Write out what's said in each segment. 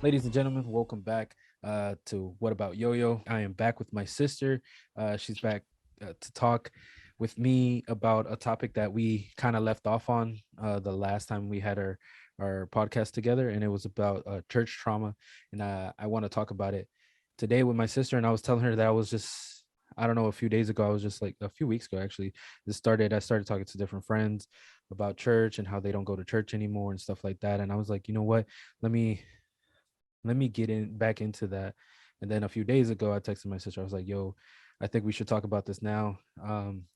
Ladies and gentlemen, welcome back to What About Yoyo. I am back with my sister. She's back to talk with me about a topic that we kind of left off on the last time we had our podcast together, and it was about church trauma. And I want to talk about it today with my sister. And I was telling her that I don't know, a few days ago, I was just like a few weeks ago, actually, I started talking to different friends about church and how they don't go to church anymore and stuff like that. And I was like, you know what? Let me get in back into that. And then a few days ago, I texted my sister. I was like, yo, I think we should talk about this now.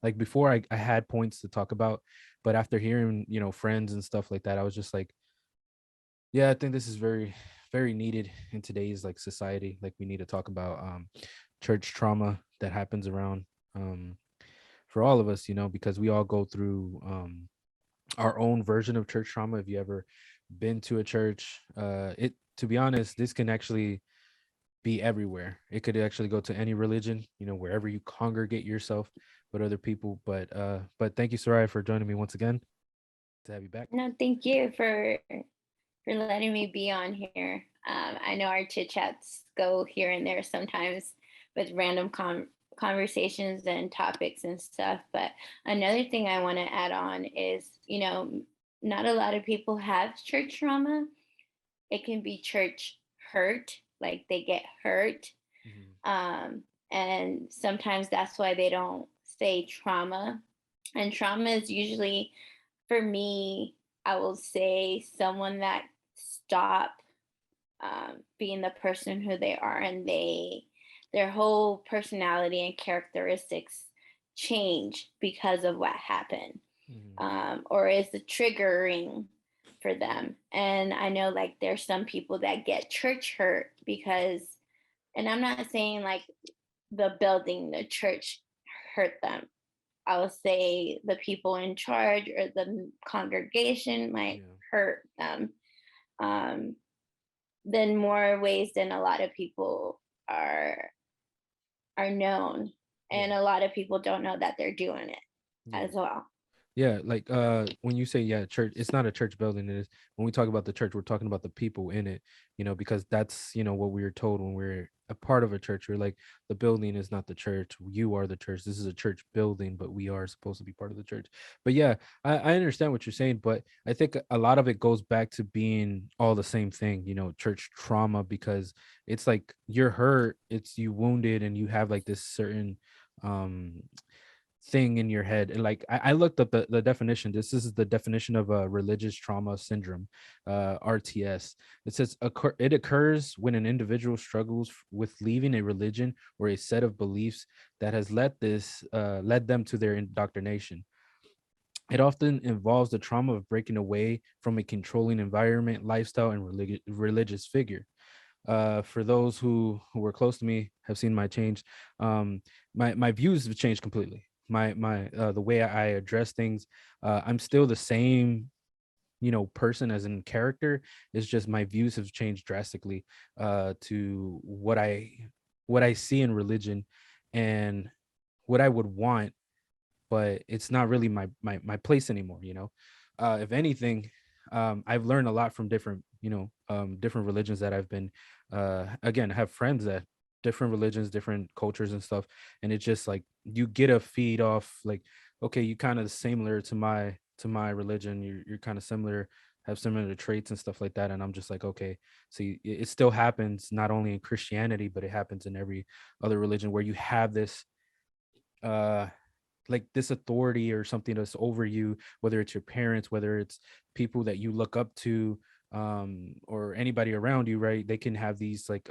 Like before I had points to talk about, but after hearing, friends and stuff like that, I was just like, yeah, I think this is very, very needed in today's like society. Like we need to talk about church trauma that happens around um for all of us, because we all go through our own version of church trauma. If you ever been to a church, it to be honest, this can actually be everywhere. It could actually go to any religion, wherever you congregate yourself with other people. But thank you, Sarai, for joining me once again to have you back. No, thank you for letting me be on here. I know our chit chats go here and there sometimes with random conversations and topics and stuff. But another thing I want to add on is, not a lot of people have church trauma. It can be church hurt, like they get hurt. Mhm. And sometimes that's why they don't say trauma. And trauma is usually, for me, I will say someone that stop being the person who they are, and their whole personality and characteristics change because of what happened, Mhm. or is the triggering for them. And I know like there's some people that get church hurt because, and I'm not saying like the building, the church hurt them. I would say the people in charge or the congregation might Yeah. hurt them, um, than more ways than a lot of people are are known, Yeah. and a lot of people don't know that they're doing it Yeah. as well. Yeah, like when you say yeah, church, it's not a church building. It is when we talk about the church, we're talking about the people in it, because that's what we were told when we're a part of a church. We're like the building is not the church. You are the church. This is a church building, but we are supposed to be part of the church. But yeah, I understand what you're saying, but I think a lot of it goes back to being all the same thing, church trauma, because it's like you're hurt, it's you wounded, and you have like this certain um thing in your head. And like I looked up the definition. This is the definition of a religious trauma syndrome, RTS. It says it occurs when an individual struggles with leaving a religion or a set of beliefs that has led them to their indoctrination. It often involves the trauma of breaking away from a controlling environment, lifestyle, and religious figure. For those who were close to me have seen my change. My views have changed completely. My the way I address things, I'm still the same, person as in character. It's just my views have changed drastically to what I see in religion and what I would want, but it's not really my place anymore. If anything, I've learned a lot from different religions that I've been again, I have friends that different religions, different cultures and stuff, and it's just like you get a feed off like, okay, you kind of similar to my religion, you're kind of similar, have similar traits and stuff like that, and I'm just like, okay, see, it still happens not only in Christianity, but it happens in every other religion where you have this uh like this authority or something that's over you, whether it's your parents, whether it's people that you look up to, or anybody around you, right? They can have these like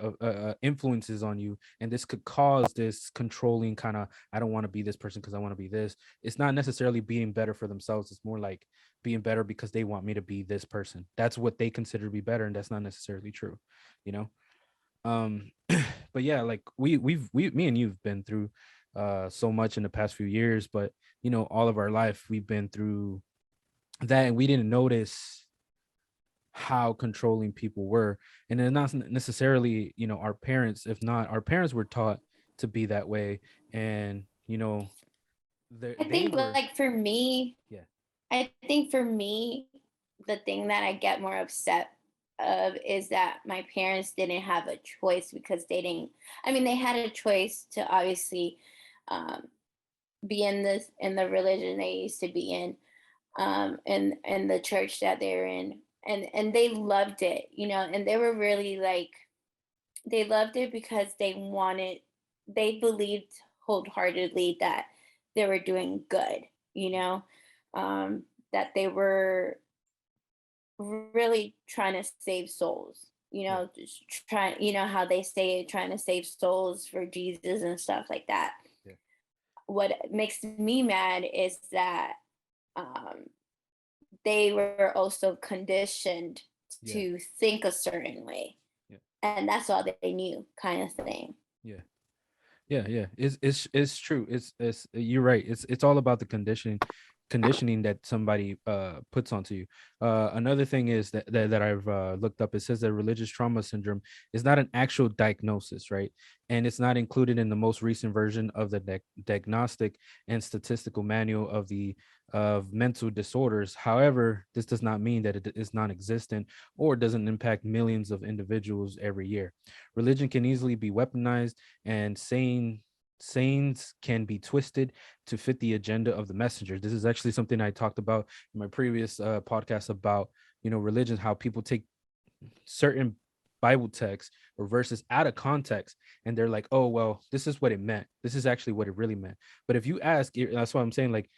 influences on you, and this could cause this controlling kind of, I don't want to be this person because I want to be this. It's not necessarily being better for themselves, it's more like being better because they want me to be this person. That's what they consider to be better, and that's not necessarily true, you know um but yeah, like we me and you've been through so much in the past few years, but all of our life we've been through that, and we didn't notice how controlling people were. And then not necessarily our parents. If not, our parents were taught to be that way, and I they think were. like for me, Yeah. I think for me, the thing that I get more upset of is that my parents didn't have a choice because they didn't. I mean, they had a choice to obviously um, be in the religion they used to be in, and the church that they're in, and they loved it, you know, and they were really like they loved it because they believed wholeheartedly that they were doing good, you know, that they were really trying to save souls, you Yeah. know, just trying, you know, how they say it, trying to save souls for Jesus and stuff like that. Yeah. What makes me mad is that um, they were also conditioned Yeah. to think a certain way, Yeah. and that's all they knew, kind of thing. Yeah. Yeah, yeah. It's true. It's you're right. It's all about the conditioning that somebody puts onto you. Another thing is that I've looked up. It says that religious trauma syndrome is not an actual diagnosis, right? And it's not included in the most recent version of the diagnostic and statistical manual of mental disorders. However, this does not mean that it is non-existent or doesn't impact millions of individuals every year. Religion can easily be weaponized, and sayings can be twisted to fit the agenda of the messenger. This is actually something I talked about in my previous podcast about, religion, how people take certain Bible texts or verses out of context, and they're like, oh well, this is what it meant, this is actually what it really meant. But if you ask, that's what I'm saying, like,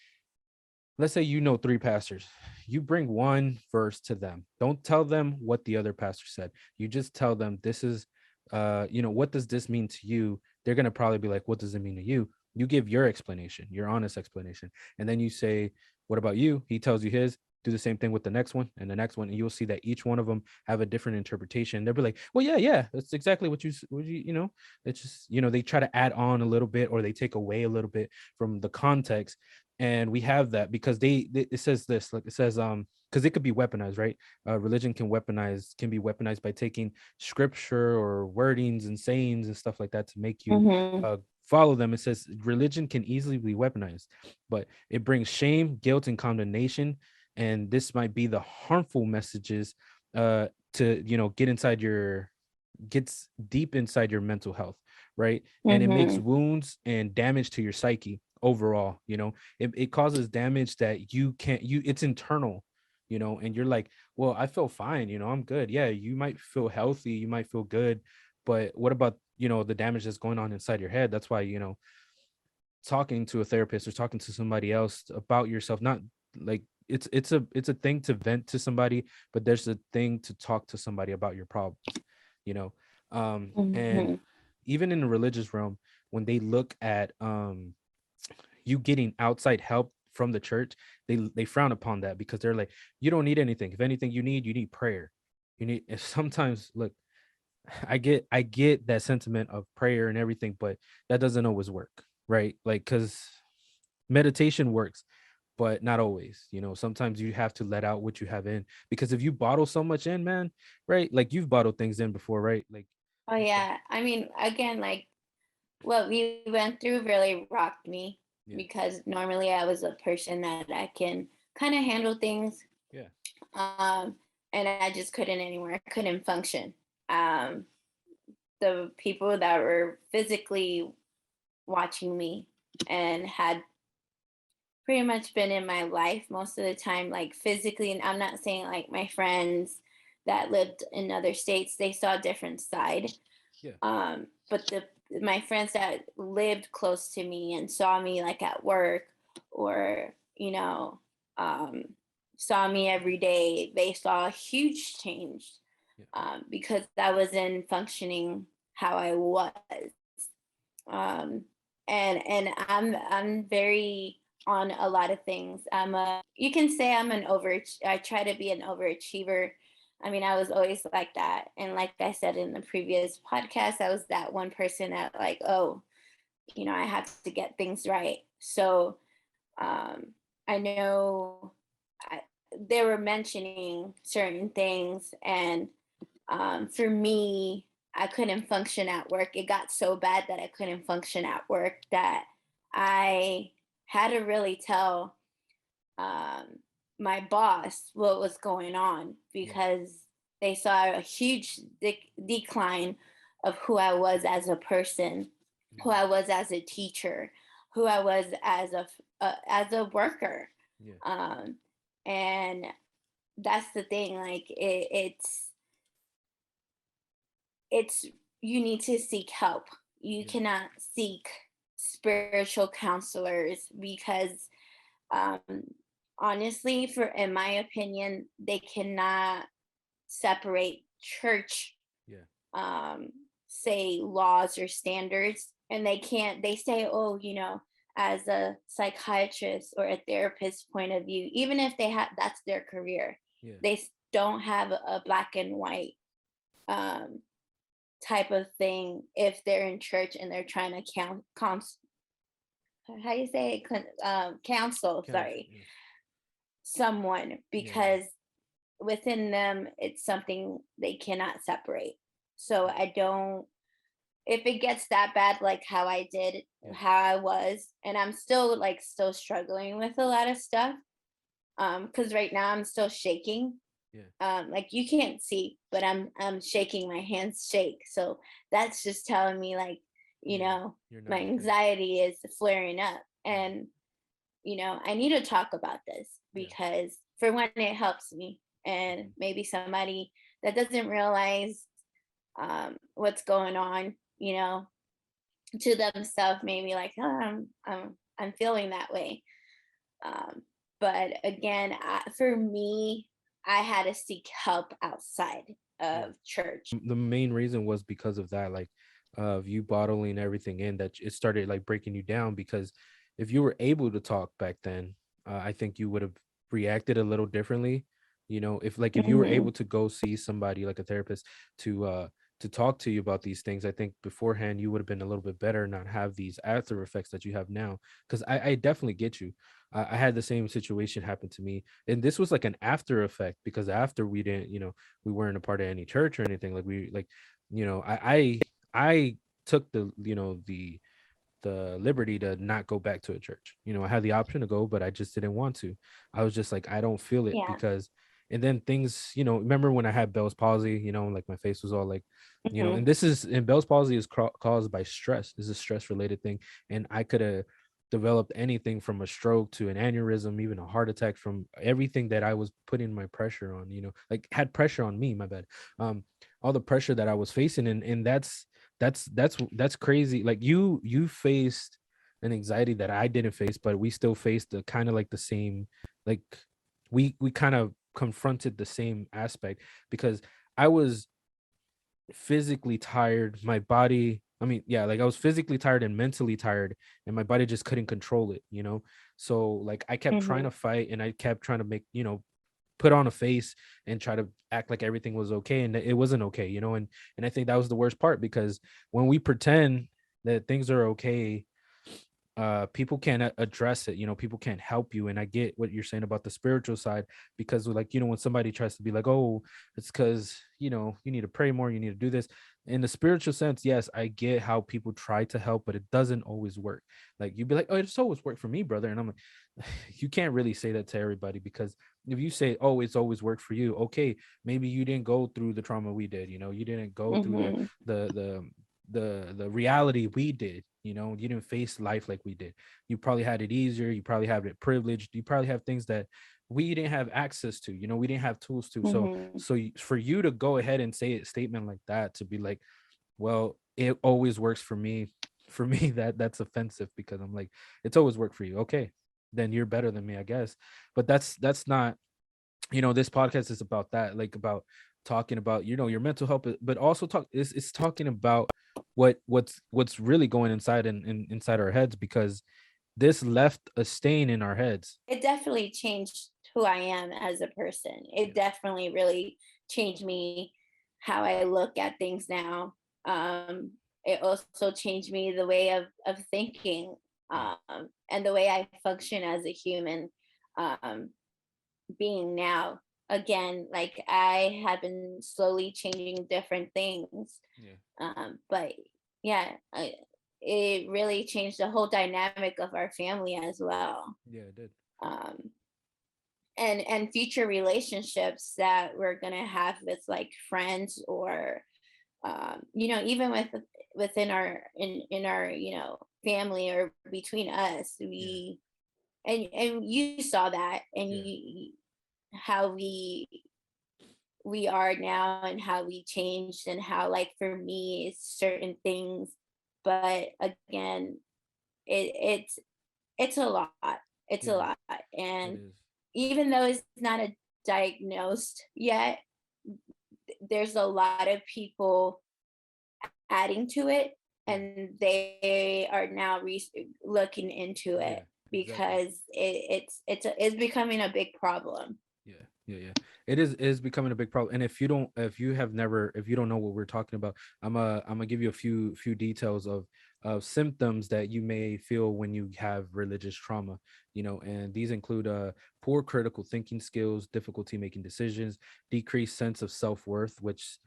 let's say you know three pastors, you bring one verse to them, don't tell them what the other pastor said, you just tell them, this is what does this mean to you? They're going to probably be like, what does it mean to you? You give your explanation, your honest explanation, and then you say, what about you? He tells you his. Do the same thing with the next one and the next one, and you'll see that each one of them have a different interpretation. They'll be like, well, yeah, that's exactly what you it's just, they try to add on a little bit, or they take away a little bit from the context. And we have that because it says this, like, it says, because it could be weaponized, right? Religion can be weaponized by taking scripture or wordings and sayings and stuff like that to make you Hmm. follow them. It says religion can easily be weaponized, but it brings shame, guilt, and condemnation, and this might be the harmful messages to gets deep inside your mental health, right? And it makes Hmm. wounds and damage to your psyche overall. It causes damage that you can't, it's internal, and you're like, well, I feel fine, I'm good. Yeah, you might feel healthy, you might feel good, but what about, the damage that's going on inside your head? That's why, talking to a therapist or talking to somebody else about yourself, not like, it's a thing to vent to somebody, but there's a thing to talk to somebody about your problems, you know and Hmm. even in the religious realm, when they look at you getting outside help from the church, they frown upon that, because they're like, you don't need anything. If anything, you need prayer. And sometimes, look, I get that sentiment of prayer and everything, but that doesn't always work, right? Like, because meditation works, but not always. Sometimes you have to let out what you have in, because if you bottle so much in, man, right? Like, you've bottled things in before, right? Like, Oh yeah, I mean, again, like what we went through really rocked me yeah, because normally I was a person that I can kind of handle things, yeah, um, and I just couldn't anymore. I couldn't function. Um, the people that were physically watching me and had pretty much been in my life most of the time, like physically, and I'm not saying like my friends that lived in other states, they saw a different side. yeah, But my friends that lived close to me and saw me like at work, or um, saw me every day, they saw a huge change, yeah, because I wasn't functioning how I was. um, and I'm very on a lot of things. You can say I'm an over. I try to be an overachiever. I mean, I was always like that, and like I said in the previous podcast, I was that one person that like, oh, I have to get things right. So um, I know I, they were mentioning certain things, and for me, I couldn't function at work. It got so bad that I couldn't function at work that I had to really tell um, my boss what was going on, yeah, because They saw a huge decline of who I was as a person, who Mm-hmm. I was as a teacher, who I was as a worker. Yeah. Um, and that's the thing. Like it's you need to seek help. You Yeah. cannot seek spiritual counselors because um honestly, for in my opinion, they cannot separate church Yeah. um say laws or standards, and they say, oh, as a psychiatrist or a therapist point of view, even if they have that's their career, Yeah. they don't have a black and white um type of thing if they're in church and they're trying to how you say it counsel, Counsel. sorry, Yeah. someone, Yeah. Yeah. because within them it's something they cannot separate. So Yeah. I don't, if it gets that bad, like how I did, Yeah. how I was, and I'm still still struggling with a lot of stuff. Because right now I'm still shaking. Yeah. Like you can't see, but I'm shaking, my hands shake. So that's just telling me like, you Yeah. know, You're my not okay. anxiety is flaring up. Yeah. And, I need to talk about this Yeah. because for one, it helps me. And Mm-hmm. maybe somebody that doesn't realize what's going on, to themselves, maybe like, oh, I'm feeling that way. Um, but again, for me, I had to seek help outside Yeah. of church. The main reason was because of that, like, of you bottling everything in, that it started like breaking you down. Because if you were able to talk back then, I think you would have reacted a little differently. If you were Hmm. able to go see somebody like a therapist to talk to you about these things, I think beforehand you would have been a little bit better, not have these after effects that you have now. Because I definitely get you. I had the same situation happen to me, and this was like an after effect, because after we didn't, we weren't a part of any church or anything. Like, we like, I took the liberty to not go back to a church. I had the option to go, but I just didn't want to. I was just like, I don't feel it, Yeah. because and then things, remember when I had Bell's palsy, like my face was all like, Hmm. and Bell's palsy is caused by stress. This is a stress related thing. And I could have developed anything from a stroke to an aneurysm, even a heart attack, from everything that I was putting my pressure on, like had pressure on me, my bad. All the pressure that I was facing. And that's crazy. Like, you faced an anxiety that I didn't face, but we still faced the kind of like the same, like, we kind of confronted the same aspect, because I was physically tired. My body, I mean, yeah, like I was physically tired and mentally tired, and my body just couldn't control it, So like I kept trying Hmm. to fight, and I kept trying to make, put on a face and try to act like everything was okay, and it wasn't okay, and I think that was the worst part, because when we pretend that things are okay, people can't address it. People can't help you. And I get what you're saying about the spiritual side, because like, when somebody tries to be like, oh, it's because, you need to pray more, you need to do this. In the spiritual sense, yes, I get how people try to help, but it doesn't always work. Like, you'd be like, oh, it's always worked for me, brother. And I'm like, you can't really say that to everybody, because if you say, oh, it's always worked for you, okay, maybe you didn't go through the trauma we did. You didn't go through the Hmm. the the the reality we did. You didn't face life like we did. You probably had it easier, you probably have it privileged, you probably have things that we didn't have access to. We didn't have tools to. so Hmm. so for you to go ahead and say a statement like that, to be like, well, it always works for me, for me, that's offensive, because I'm like, it's always worked for you, okay, then you're better than me, I guess. But that's not, this podcast is about that, like, about talking about, your mental health, but also it's talking about what's really going inside, inside our heads, because this left a stain in our heads. It definitely changed who I am as a person. It Yeah. definitely really changed me, how I look at things now. It also changed me the way of thinking, Yeah. and the way I function as a human um, being now. Again, like I have been slowly changing different things, Yeah. but yeah, it really changed the whole dynamic of our family as well. Yeah, it did. Um, and future relationships that we're gonna have with like friends, or even within our in our family, or between us. Yeah. We and you saw that, and Yeah. how we are now, and how we changed, and how, like, for me it's certain things, but again, it's it's a lot. It's a Yeah. lot. It And is. even though it's not a diagnosed yet, there's a lot of people adding to it, Yeah. and they are now looking into it, Yeah. Exactly. because it's becoming a big problem. Yeah, yeah, yeah. It is becoming a big problem. And if you have never, if you don't know what we're talking about, I'm gonna give you a few details of symptoms that you may feel when you have religious trauma. And these include poor critical thinking skills, difficulty making decisions, decreased sense of self-worth, which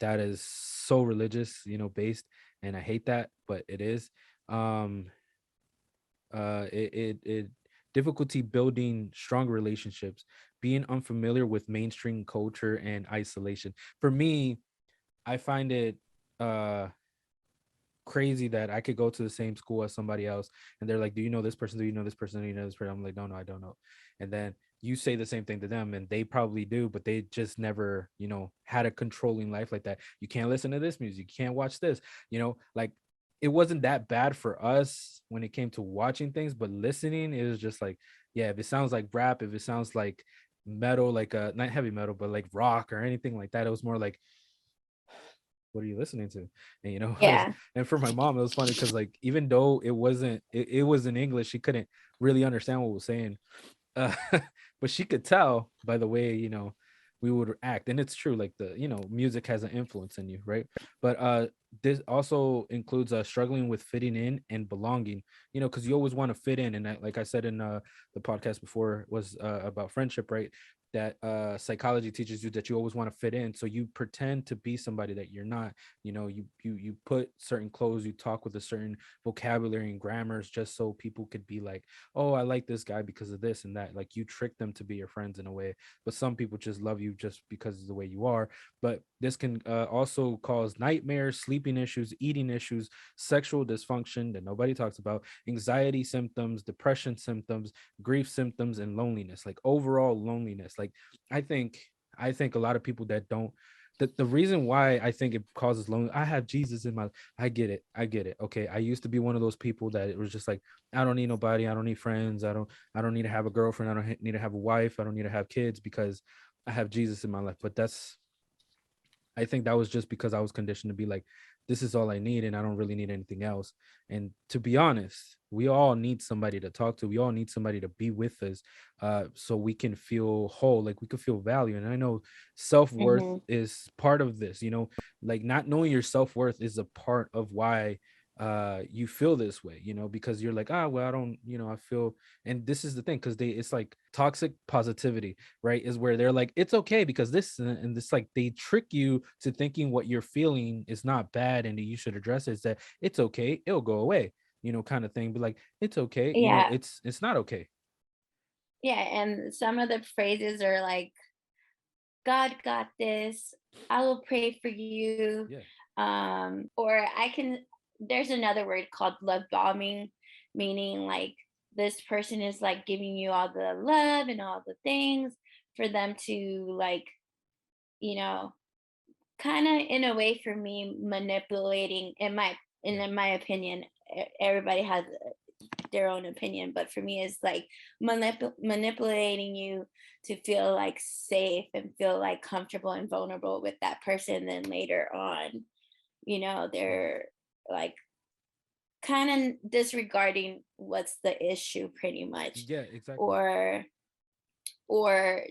that is so religious, based, and I hate that, but it is. Um, it difficulty building strong relationships, being unfamiliar with mainstream culture, and isolation. For me, I find it uh crazy that I could go to the same school as somebody else, and they're like, do you know this person, do you know this person, do you know this person? I'm like, no, no, I don't know. And then you say the same thing to them, and they probably do, but they just never, had a controlling life like that. You can't listen to this music, you can't watch this, like, it wasn't that bad for us when it came to watching things, but listening, it was just like, yeah, if it sounds like rap, if it sounds like metal, like not heavy metal, but like rock or anything like that, it was more like, what are you listening to? And Yeah. and for my mom, it was funny because, like, even though it was in English, she couldn't really understand what was saying. uh, but she could tell by the way, we would act. And it's true, like, the music has an influence in you, right? But this also includes struggling with fitting in and belonging, because you always want to fit in. And like I said in the podcast before, was about friendship, right? That psychology teaches you that you always want to fit in, so you pretend to be somebody that you're not. You put certain clothes, you talk with a certain vocabulary and grammars, just so people could be like, oh, I like this guy because of this and that. Like, you trick them to be your friends in a way. But some people just love you just because of the way you are. But this can also cause nightmares, sleeping issues, eating issues, sexual dysfunction that nobody talks about, anxiety symptoms, depression symptoms, grief symptoms, and loneliness, like overall loneliness. Like, i think I think a lot of people that don't, the reason why I think it causes loneliness, I have Jesus in my, I get it. Okay, I used to be one of those people that it was just like, I don't need nobody, I don't need friends, I don't need to have a girlfriend, I don't need to have a wife, I don't need to have kids, because I have Jesus in my life. But I think that was just because I was conditioned to be like, this is all I need, and I don't really need anything else. And to be honest, we all need somebody to talk to. We all need somebody to be with us, so we can feel whole, like we could feel value. And I know self worth Hmm. is part of this. Like, not knowing your self worth is a part of why you feel this way. Because you're like, well, I don't, I feel. And this is the thing, because it's like toxic positivity, right? Is where they're like, it's okay because this, and this, like, they trick you to thinking what you're feeling is not bad and that you should address it. Is that it's okay, it'll go away, kind of thing. But like, it's okay, Yeah. it's not okay. Yeah. And some of the phrases are like, God got this. I will pray for you. Yeah, Or I can, there's another word called love bombing, meaning like this person is like giving you all the love and all the things for them to, like, you know, kind of, in a way, for me, manipulating, yeah, in my opinion. Everybody has their own opinion, but for me it's like manipulating you to feel like safe and feel like comfortable and vulnerable with that person. Then later on, yeah, they're like kind of disregarding what's the issue, pretty much. yeah, exactly. or or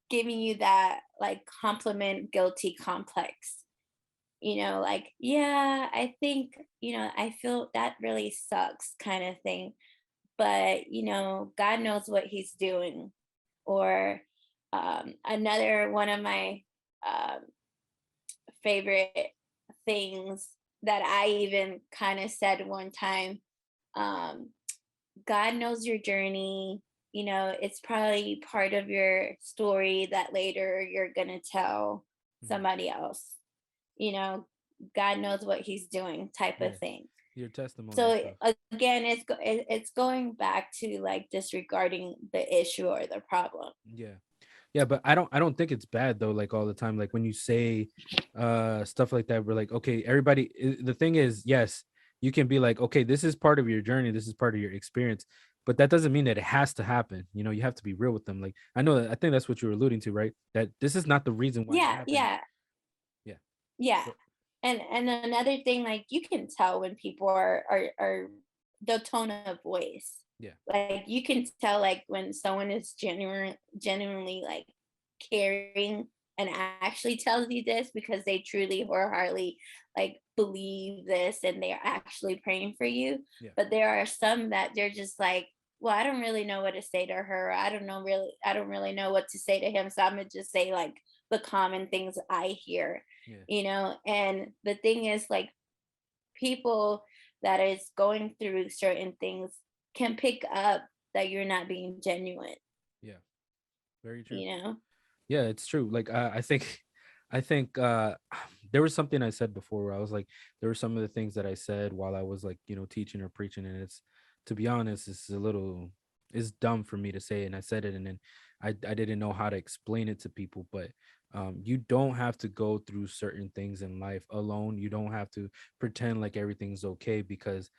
giving you that like compliment guilty complex, like, yeah, I think, I feel that really sucks, kind of thing. But God knows what he's doing. Or another one of my um, favorite things that I even kind of said one time, um, God knows your journey. it's probably part of your story that later you're going to tell Mhm. somebody else. You know, God knows what he's doing type Yeah. of thing. Your testimony and So stuff. again, it's going back to like disregarding the issue or the problem. Yeah. Yeah, but I don't think it's bad though, like all the time. Like when you say stuff like that, we're like, okay, the thing is, yes, you can be like, okay, this is part of your journey, this is part of your experience, but that doesn't mean that it has to happen. You have to be real with them. Like I think that's what you were alluding to, right? That this is not the reason why it Yeah, happened. yeah, Yeah. yeah. Go- And another thing, like you can tell when people are the tone of voice. Yeah. Like you can tell like when someone is genuinely like caring and actually tells you this because they truly wholeheartedly like believe this and they're actually praying for you. Yeah. But there are some that they're just like, well, I don't really know what to say to her. I don't really know what to say to him. So I'm gonna just say like the common things I hear, Yeah. and the thing is like people that is going through certain things can pick up that you're not being genuine, Yeah. Very true. you know? Yeah, it's true. Like I think there was something I said before where I was like, there were some of the things that I said while I was like, teaching or preaching, and it's, to be honest, it's dumb for me to say, and I said it, and then I didn't know how to explain it to people. But you don't have to go through certain things in life alone. You don't have to pretend like everything's okay, because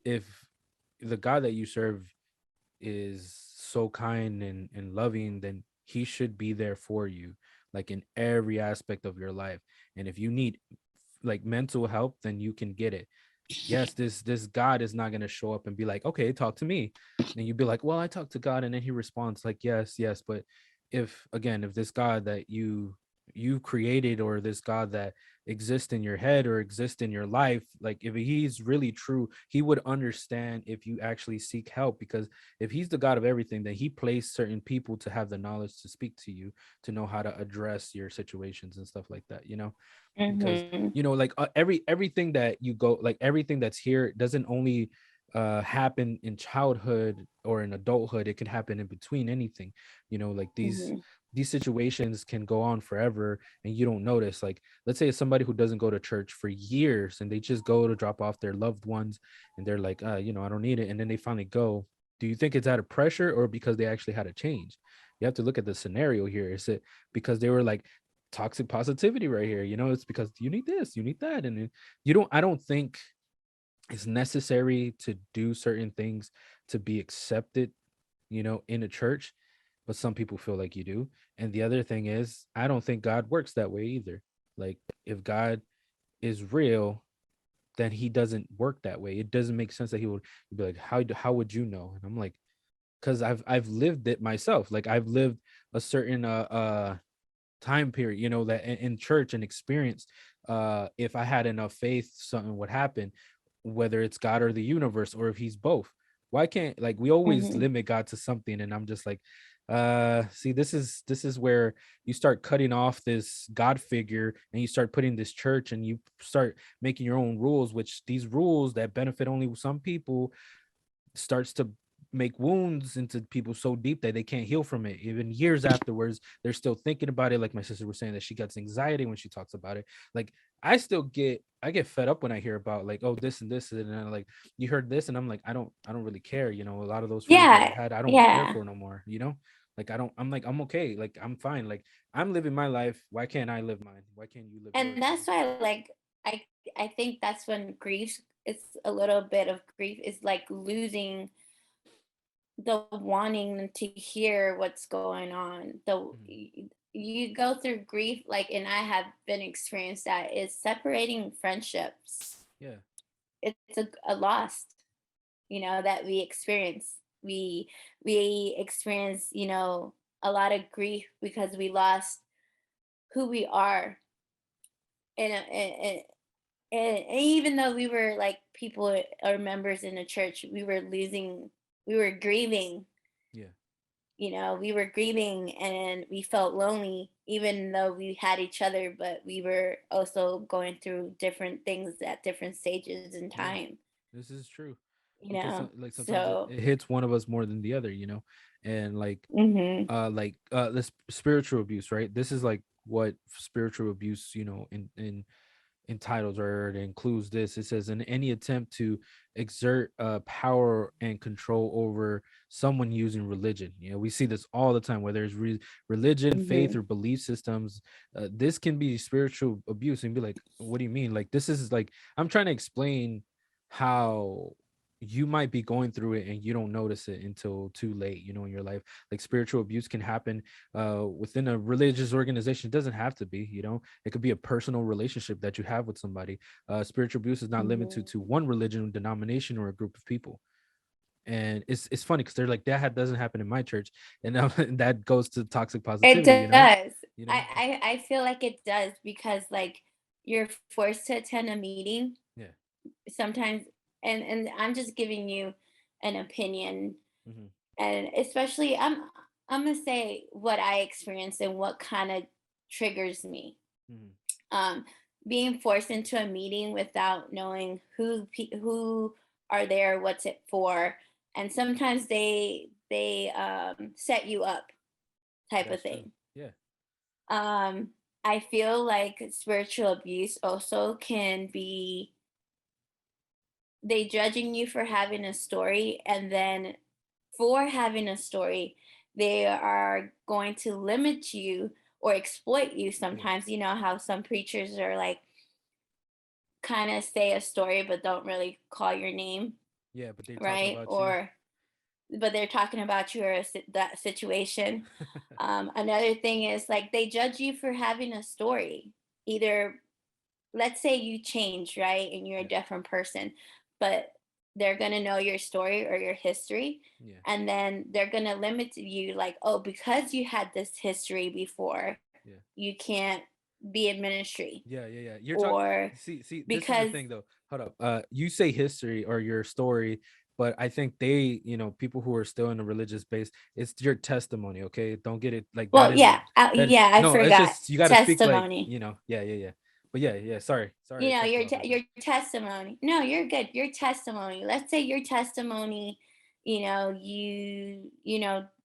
if the God that you serve is so kind and loving, then he should be there for you, like in every aspect of your life. And if you need like mental help, then you can get it. Yes, this God is not going to show up and be like, okay, talk to me, and you'd be like, well, I talked to God, and then he responds like, yes, yes. But if this God that you created, or this God that exists in your head or exists in your life, like if he's really true, he would understand if you actually seek help. Because if he's the God of everything, then he placed certain people to have the knowledge to speak to you, to know how to address your situations and stuff like that, because Hmm. like everything that you go, like everything that's here doesn't only happen in childhood or in adulthood. It can happen in between anything. Like Hmm. these situations can go on forever and you don't notice. Like, let's say it's somebody who doesn't go to church for years and they just go to drop off their loved ones, and they're like, I don't need it, and then they finally go. Do you think it's out of pressure or because they actually had a change? You have to look at the scenario here. Is it because they were like toxic positivity right here? It's because you need this, you need that, and you don't. I don't think it's necessary to do certain things to be accepted, in a church, but some people feel like you do. And the other thing is, I don't think God works that way either. Like, if God is real, then he doesn't work that way. It doesn't make sense that he would be like, how would you know? And I'm like, because I've lived it myself. Like, I've lived a certain time period, that in church, and experience, if I had enough faith, something would happen, whether it's God or the universe, or if he's both. Why can't, like, we always Hmm. limit God to something, and I'm just like, see, this is where you start cutting off this God figure, and you start putting this church, and you start making your own rules, which these rules that benefit only some people starts to make wounds into people so deep that they can't heal from it. Even years afterwards, they're still thinking about it. Like my sister was saying, that she gets anxiety when she talks about it. Like, I get fed up when I hear about, like, oh, this and this, and then, like, you heard this, and I'm like, I don't really care. A lot of those friends that Yeah, I had, I don't care yeah. for no more. Like, I don't. I'm like, I'm okay. Like, I'm fine. Like, I'm living my life. Why can't I live mine? Why can't you live And yours? that's why like I I think that's when grief, it's a little bit of grief is like losing the wanting to hear what's going on. Mhm. You go through grief, like, and I have been experienced that is separating friendships. Yeah. It's a loss, that we experience. We experience, a lot of grief because we lost who we are, and even though we were like people or members in the church, we were grieving. Yeah. We were grieving and we felt lonely, even though we had each other, but we were also going through different things at different stages in Yeah. time. This is true. because like sometimes So it hits one of us more than the other, and mhm, this spiritual abuse, right? This is like what spiritual abuse, in titles, or it includes this. It says, in any attempt to exert power and control over someone using religion. We see this all the time, whether it's religion, faith, mhm, or belief systems. This can be spiritual abuse. And be like, what do you mean? Like, this is like, I'm trying to explain how you might be going through it and you don't notice it until too late, in your life. Like, spiritual abuse can happen within a religious organization. It doesn't have to be, it could be a personal relationship that you have with somebody. Spiritual abuse is not limited mhm. to one religion, denomination, or a group of people. And it's funny because they're like, that doesn't happen in my church, and that goes to toxic It positivity. does. You know, I feel like it does because like you're forced to attend a meeting yeah. sometimes, and I'm just giving you an opinion, Hmm. and especially I'm gonna say what I experienced and what kind of triggers me. Hmm. Um, Being forced into a meeting without knowing who are there, what's it for, and sometimes they set you up type of That's true. thing. Yeah. Um, I feel like spiritual abuse also can be they judging you for having a story, and then for having a story, they are going to limit you or exploit you Yeah. sometimes. You know how some preachers are like kind of say a story but don't really call your name, Yeah, but they're talking right? about you. Or but they're talking about you or that situation. Another thing is like they judge you for having a story. Either let's say you change, right, and you're a Yeah. different person, but they're gonna know your story or your history, Yeah. and then they're gonna limit you like, oh, because you had this history before, Yeah. you can't be in ministry, Yeah, yeah, yeah. You're talking. or See. This is the because thing, though. Hold up. You say history or your story, but I think they, people who are still in the religious base, it's your testimony. Okay, don't get it like that. well, Isn't that? yeah, I No, it's forgot just you got to speak like, testimony. Yeah, yeah, yeah. But yeah, yeah. Sorry, sorry, I cut you off like that. Your testimony, no, you're good, your testimony, let's say your testimony, you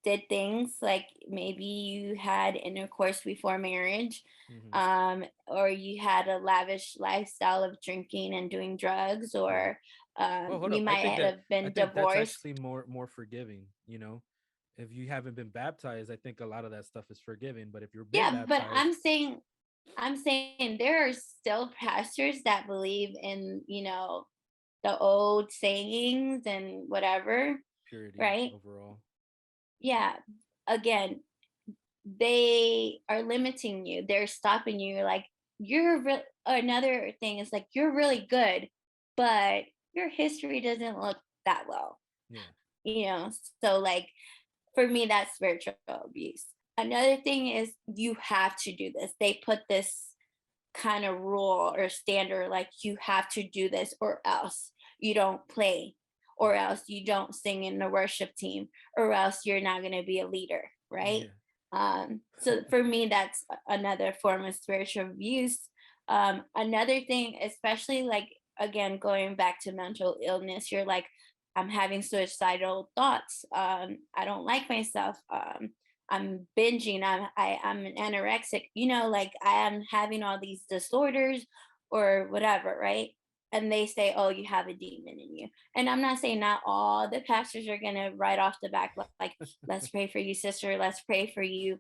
did things like maybe you had intercourse before marriage, Hmm. or you had a lavish lifestyle of drinking and doing drugs, Yeah. or Well, hold you up. might have I been think that's divorced. actually more forgiving. If you haven't been baptized, I think a lot of that stuff is forgiven. But if you've been Yeah, but baptized, I'm saying there are still pastors that believe in, the old sayings and whatever, purity right? overall. Yeah. Again, they are limiting you. They're stopping you. Like another thing is like you're really good, but your history doesn't look that well. Yeah. You know, so like for me that's spiritual abuse. Another thing is you have to do this. They put this kind of rule or standard like you have to do this or else you don't play, or Yeah. else you don't sing in the worship team, or else you're not going to be a leader, right? Yeah. So for me that's another form of spiritual abuse. Another thing, especially like again going back to mental illness, you're like, I'm having suicidal thoughts, I don't like myself, I'm binging, I'm an anorexic, like I am having all these disorders or whatever, right? And they say, oh, you have a demon in you. And I'm not saying not all the pastors are gonna right off the back like, let's pray for you, sister, let's pray for you.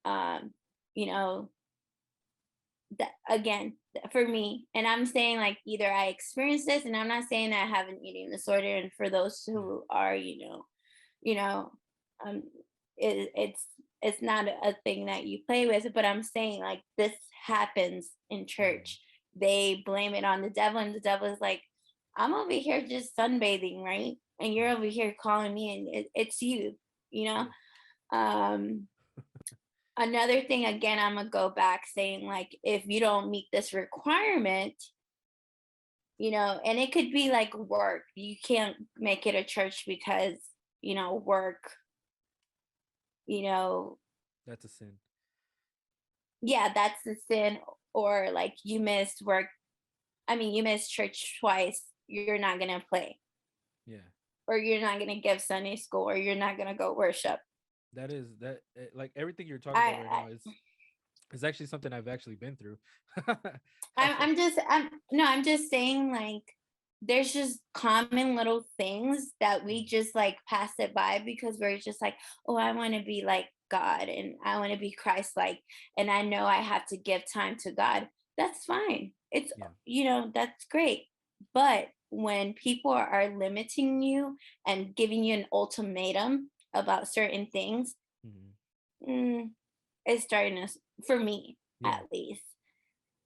Um, you know, that again for me, and I'm saying like either I experienced this, and I'm not saying I have an eating disorder, and for those Yeah. who are, you know, um, it's not a thing that you play with. But I'm saying like this happens in Hmm. church. They blame it on the devil, and the devil is like, I'm over here just sunbathing, right? And you're Yeah. over here calling me, and it's you, you know. Yeah. Um, Another thing, again, I'm gonna go back saying like, if you don't meet this requirement, and it could be like work. You can't make it a church because work you know That's a sin. yeah, that's the sin. Or like you missed work, I mean you missed church twice, you're not gonna play. Yeah. or you're not going to give Sunday school, or you're not going to go worship. That is that like everything you're talking about right I, now is actually something I've actually been through. I'm no, I'm just saying, like, there's just common little things that we Mm, just like pass it by because we're just like, oh, I want to be like God and I want to be Christ like, and I know I have to give time to God. That's fine. It's, yeah. that's great. But when people are limiting you and giving you an ultimatum about certain things, Mhm. mm, it's starting to, for me Yeah. at least.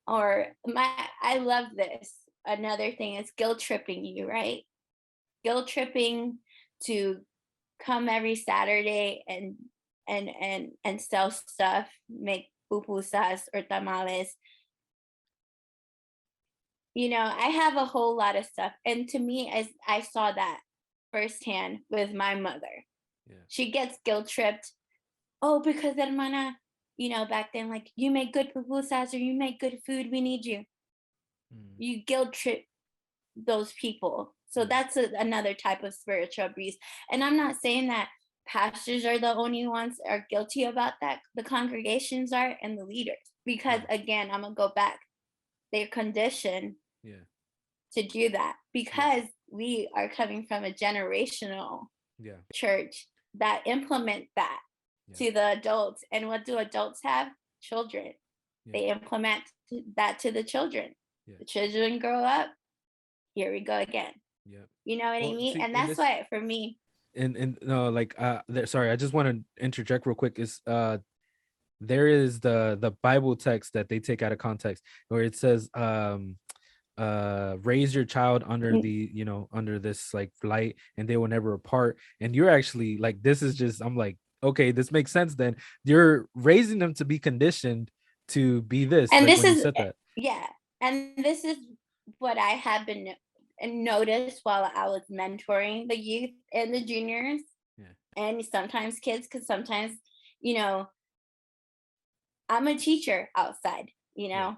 Or I love this. Another thing is guilt tripping you, right? Guilt tripping to come every Saturday and sell stuff, make pupusas or tamales. I have a whole lot of stuff. And to me, as I saw that firsthand with my mother. Yeah. She gets guilt tripped. Oh, because hermana, back then, like, you make good pupusas or you make good food, we need you. Mm, You guilt trip those people. So yeah. that's another type of spiritual abuse. And I'm not saying that pastors are the only ones are guilty about that. The congregations are, and the leaders. Because Yeah. again, I'm gonna go back. They're conditioned Yeah. to do that Yeah. because we are coming from a generational Yeah. church that implement that Yeah. to the adults. And what do adults have? Children. Yeah. They implement that to the children. Yeah. The children grow up. Here we go again. Yeah. You know what I Well, mean? see, And in that's this why for me, and no, like sorry, I just want to interject real quick. Is there is the Bible text that they take out of context where it says raise your child under mm, the under this like light and they will never apart, and you're actually like this is just I'm like okay, this makes sense. Then you're raising them to be conditioned to be this, and like this when you is, said that. yeah, and this is what I have been and noticed while I was mentoring the youth and the juniors Yeah. and sometimes kids, because sometimes, you know, I'm a teacher outside, Yeah.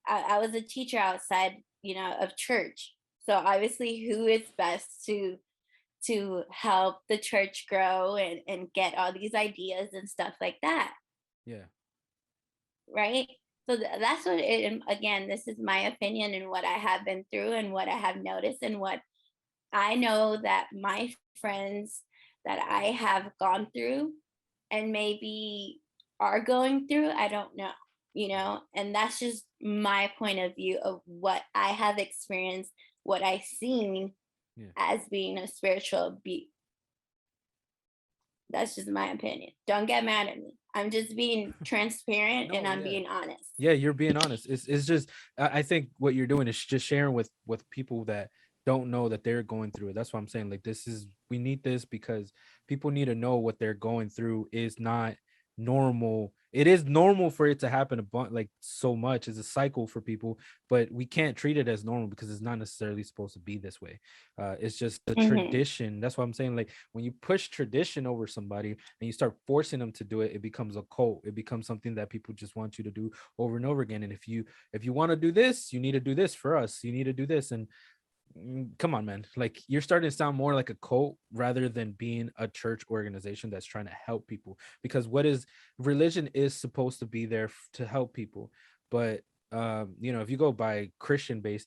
I was a teacher outside, of church. So obviously who is best to help the church grow and get all these ideas and stuff like that, Yeah. right? So that's what it, and again, this is my opinion and what I have been through and what I have noticed and what I know that my friends that I have gone through and maybe are going through, I don't know, and that's just my point of view of what I have experienced, what I've seen Yeah. as being a spiritual being. That's just my opinion. Don't get mad at me. I'm just being transparent and No, I'm yeah. being honest. Yeah, you're being honest. It's just I think what you're doing is just sharing with people that don't know that they're going through it. That's what I'm saying. Like this is we need this because people need to know what they're going through is not normal. It is normal for it to happen a bunch like so much as a cycle for people, but we can't treat it as normal because it's not necessarily supposed to be this way. It's just the Hmm. tradition. That's what I'm saying. Like when you push tradition over somebody and you start forcing them to do it, it becomes a cult. It becomes something that people just want you to do over and over again. And if you want to do this, you need to do this for us. You need to do this. And come on, man. Like you're starting to sound more like a cult rather than being a church organization that's trying to help people. Because what is religion is supposed to be there to help people. But if you go by Christian based,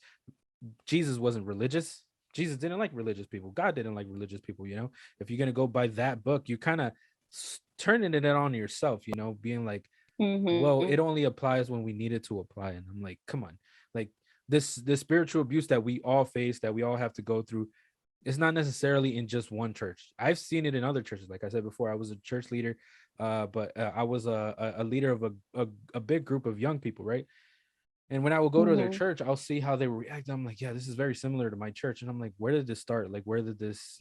Jesus wasn't religious. Jesus didn't like religious people. God didn't like religious people. If you're gonna go by that book, you're kind of turning it on yourself. Being like, well, Hmm. it only applies when we need it to apply. And I'm like, come on, like this spiritual abuse that we all face, that we all have to go through, it's not necessarily in just one church. I've seen it in other churches. Like I said before, I was a church leader, but I was a leader of a big group of young people, right? And when I will go to their Hmm. church, I'll see how they react. I'm like, yeah, this is very similar to my church. And I'm like, where did this start? Like, where did this,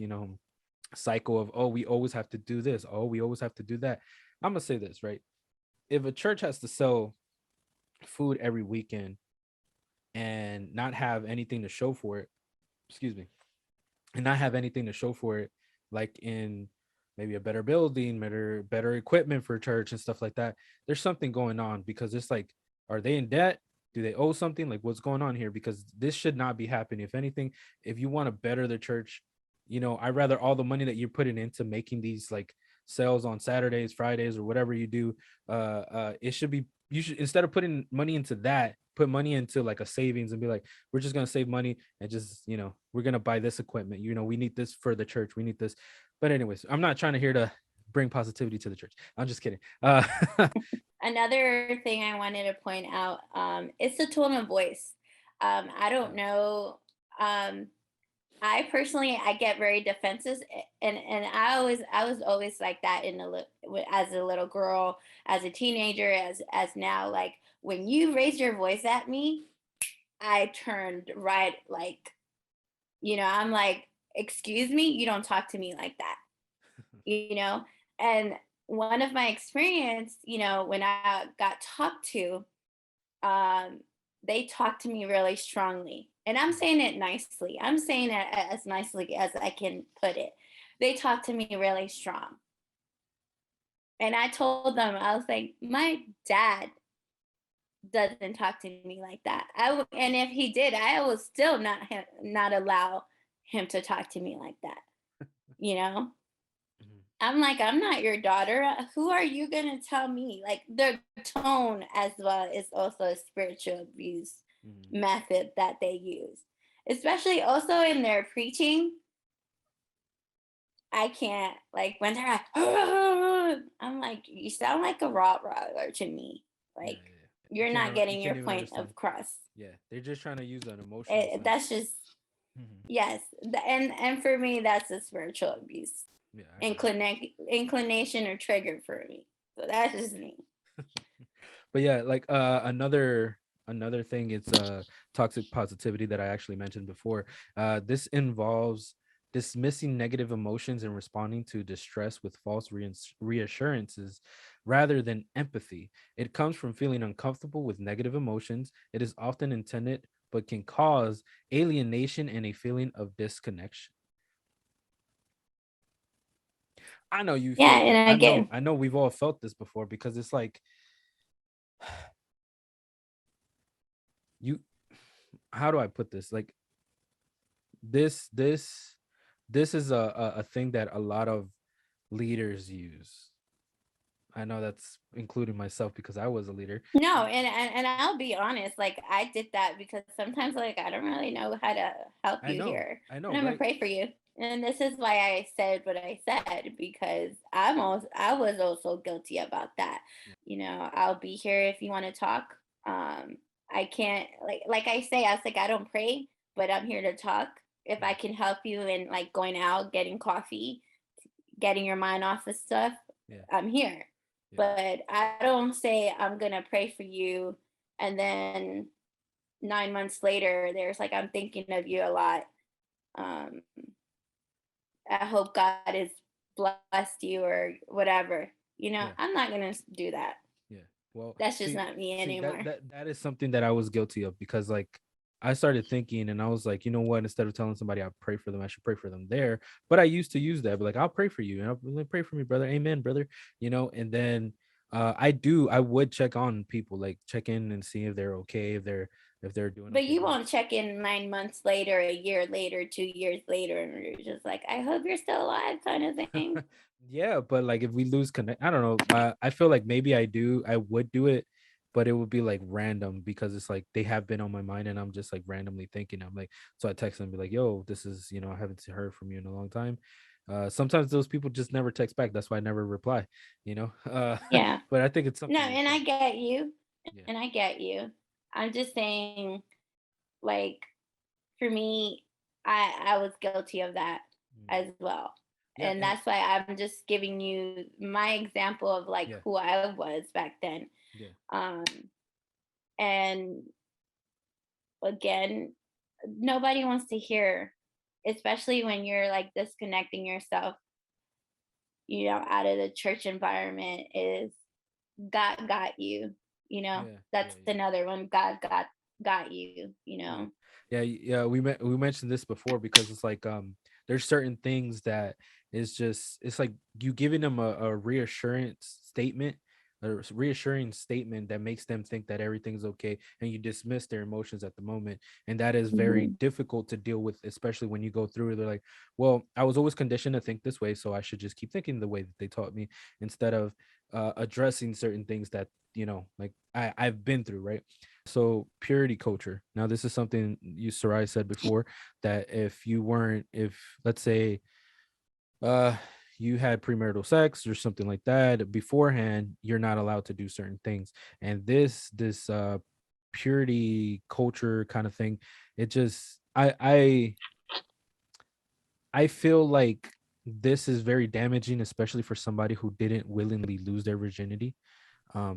cycle of, oh, we always have to do this. Oh, we always have to do that. I'm going to say this, right? If a church has to sell food every weekend and not have anything to show for it, excuse me, and not have anything to show for it, like in maybe a better building, better equipment for church and stuff like that, there's something going on because it's like, are they in debt? Do they owe something? Like what's going on here? Because this should not be happening. If anything, if you want to better the church, I'd rather all the money that you're putting into making these like sales on Saturdays, Fridays, or whatever you do, it should be, you should, instead of putting money into that, put money into like a savings and be like, we're just gonna save money and just, we're gonna buy this equipment. We need this for the church. We need this. But anyways, I'm not trying to here to bring positivity to the church. I'm just kidding. Another thing I wanted to point out, it's the tone of voice. I don't know. Um, I personally, I get very defensive, and I was always like that as a little girl, as a teenager, as now. Like when you raise your voice at me, I turned right, like, I'm like, excuse me, you don't talk to me like that, you know. And one of my experience, when I got talked to, um, they talk to me really strongly. And I'm saying it nicely. I'm saying it as nicely as I can put it. They talk to me really strong. And I told them, I was like, my dad doesn't talk to me like that. And if he did, I would still not allow him to talk to me like that. You know, Mhm, I'm like, I'm not your daughter. Who are you gonna tell me? Like the tone as well is also a spiritual abuse mhm. method that they use. Especially also in their preaching. I can't, like, when they're like, I'm like, you sound like a rottweiler to me. Yeah, Like, yeah, yeah. You you're can't not getting you can't your even point understand. across. Yeah, they're just trying to use an emotional side. That's just, Mhm. yes. And for me, that's a spiritual abuse. Yeah, I agree. Inclination or trigger for me. So that's just me. But yeah, like another thing is toxic positivity that I actually mentioned before. This involves dismissing negative emotions and responding to distress with false reassurances rather than empathy. It comes from feeling uncomfortable with negative emotions. It is often intended but can cause alienation and a feeling of disconnection. I know you Yeah, feel and I know again, I know we've all felt this before because it's like you, how do I put this? Like this this this is a thing that a lot of leaders use. I know that's including myself because I was a leader. no, and I'll be honest, like I did that because sometimes like I don't really know how to help I you know, here. I know, And I'm gonna right? pray for you. And this is why I said what I said, because I was also guilty about that. Yeah, I'll be here if you want to talk. I can't, like I say, I was like, I don't pray, but I'm here to talk. If I yeah, can help you in like going out, getting coffee, getting your mind off of stuff, yeah, I'm here. yeah, But I don't say I'm gonna pray for you, and then 9 months later, there's like, I'm thinking of you a lot. Um, I hope God has blessed you or whatever. yeah. I'm not gonna do that. Yeah. Well, That's just see, not me see that anymore. that that is something that I was guilty of because like I started thinking and I was like, you know what? Instead of telling somebody I pray for them, I should pray for them there. But I used to use that, but like I'll pray for you and I'll like, pray for me, brother. Amen, brother. And then I would check on people, like check in and see if they're okay, if they're doing But okay. you won't check in 9 months later, a year later, 2 years later, and you're just like, I hope you're still alive, kind of thing. Yeah, but like if we lose connect, I don't know. I feel like maybe I would do it, but it would be like random because it's like they have been on my mind and I'm just like randomly thinking. I'm like, so I text them and be like, yo, this is, I haven't heard from you in a long time. Sometimes those people just never text back. That's why I never reply, you know. Yeah. But I think it's No, something like and that. I get you. Yeah. And I get you. I'm just saying, like, for me, I was guilty of that Mm. as well. Yeah, And and that's why I'm just giving you my example of like yeah, who I was back then. yeah, Um and again, nobody wants to hear, especially when you're like disconnecting yourself, out of the church environment, is God got you, yeah, yeah, that's yeah. another one. God got you, Yeah. Yeah, yeah, we mentioned this before because it's like there's certain things that is just it's like you giving them a reassurance statement reassuring statement that makes them think that everything's okay, and you dismiss their emotions at the moment. And that is very Mhm. difficult to deal with, especially when you go through it. They're like, well, I was always conditioned to think this way, so I should just keep thinking the way that they taught me, instead of addressing certain things that, like I've been through, right? So purity culture. Now, this is something you, Sarai, said before, that if you weren't, if let's say uh you had premarital sex or something like that beforehand, you're not allowed to do certain things. And this purity culture kind of thing, it just I feel like this is very damaging, especially for somebody who didn't willingly lose their virginity,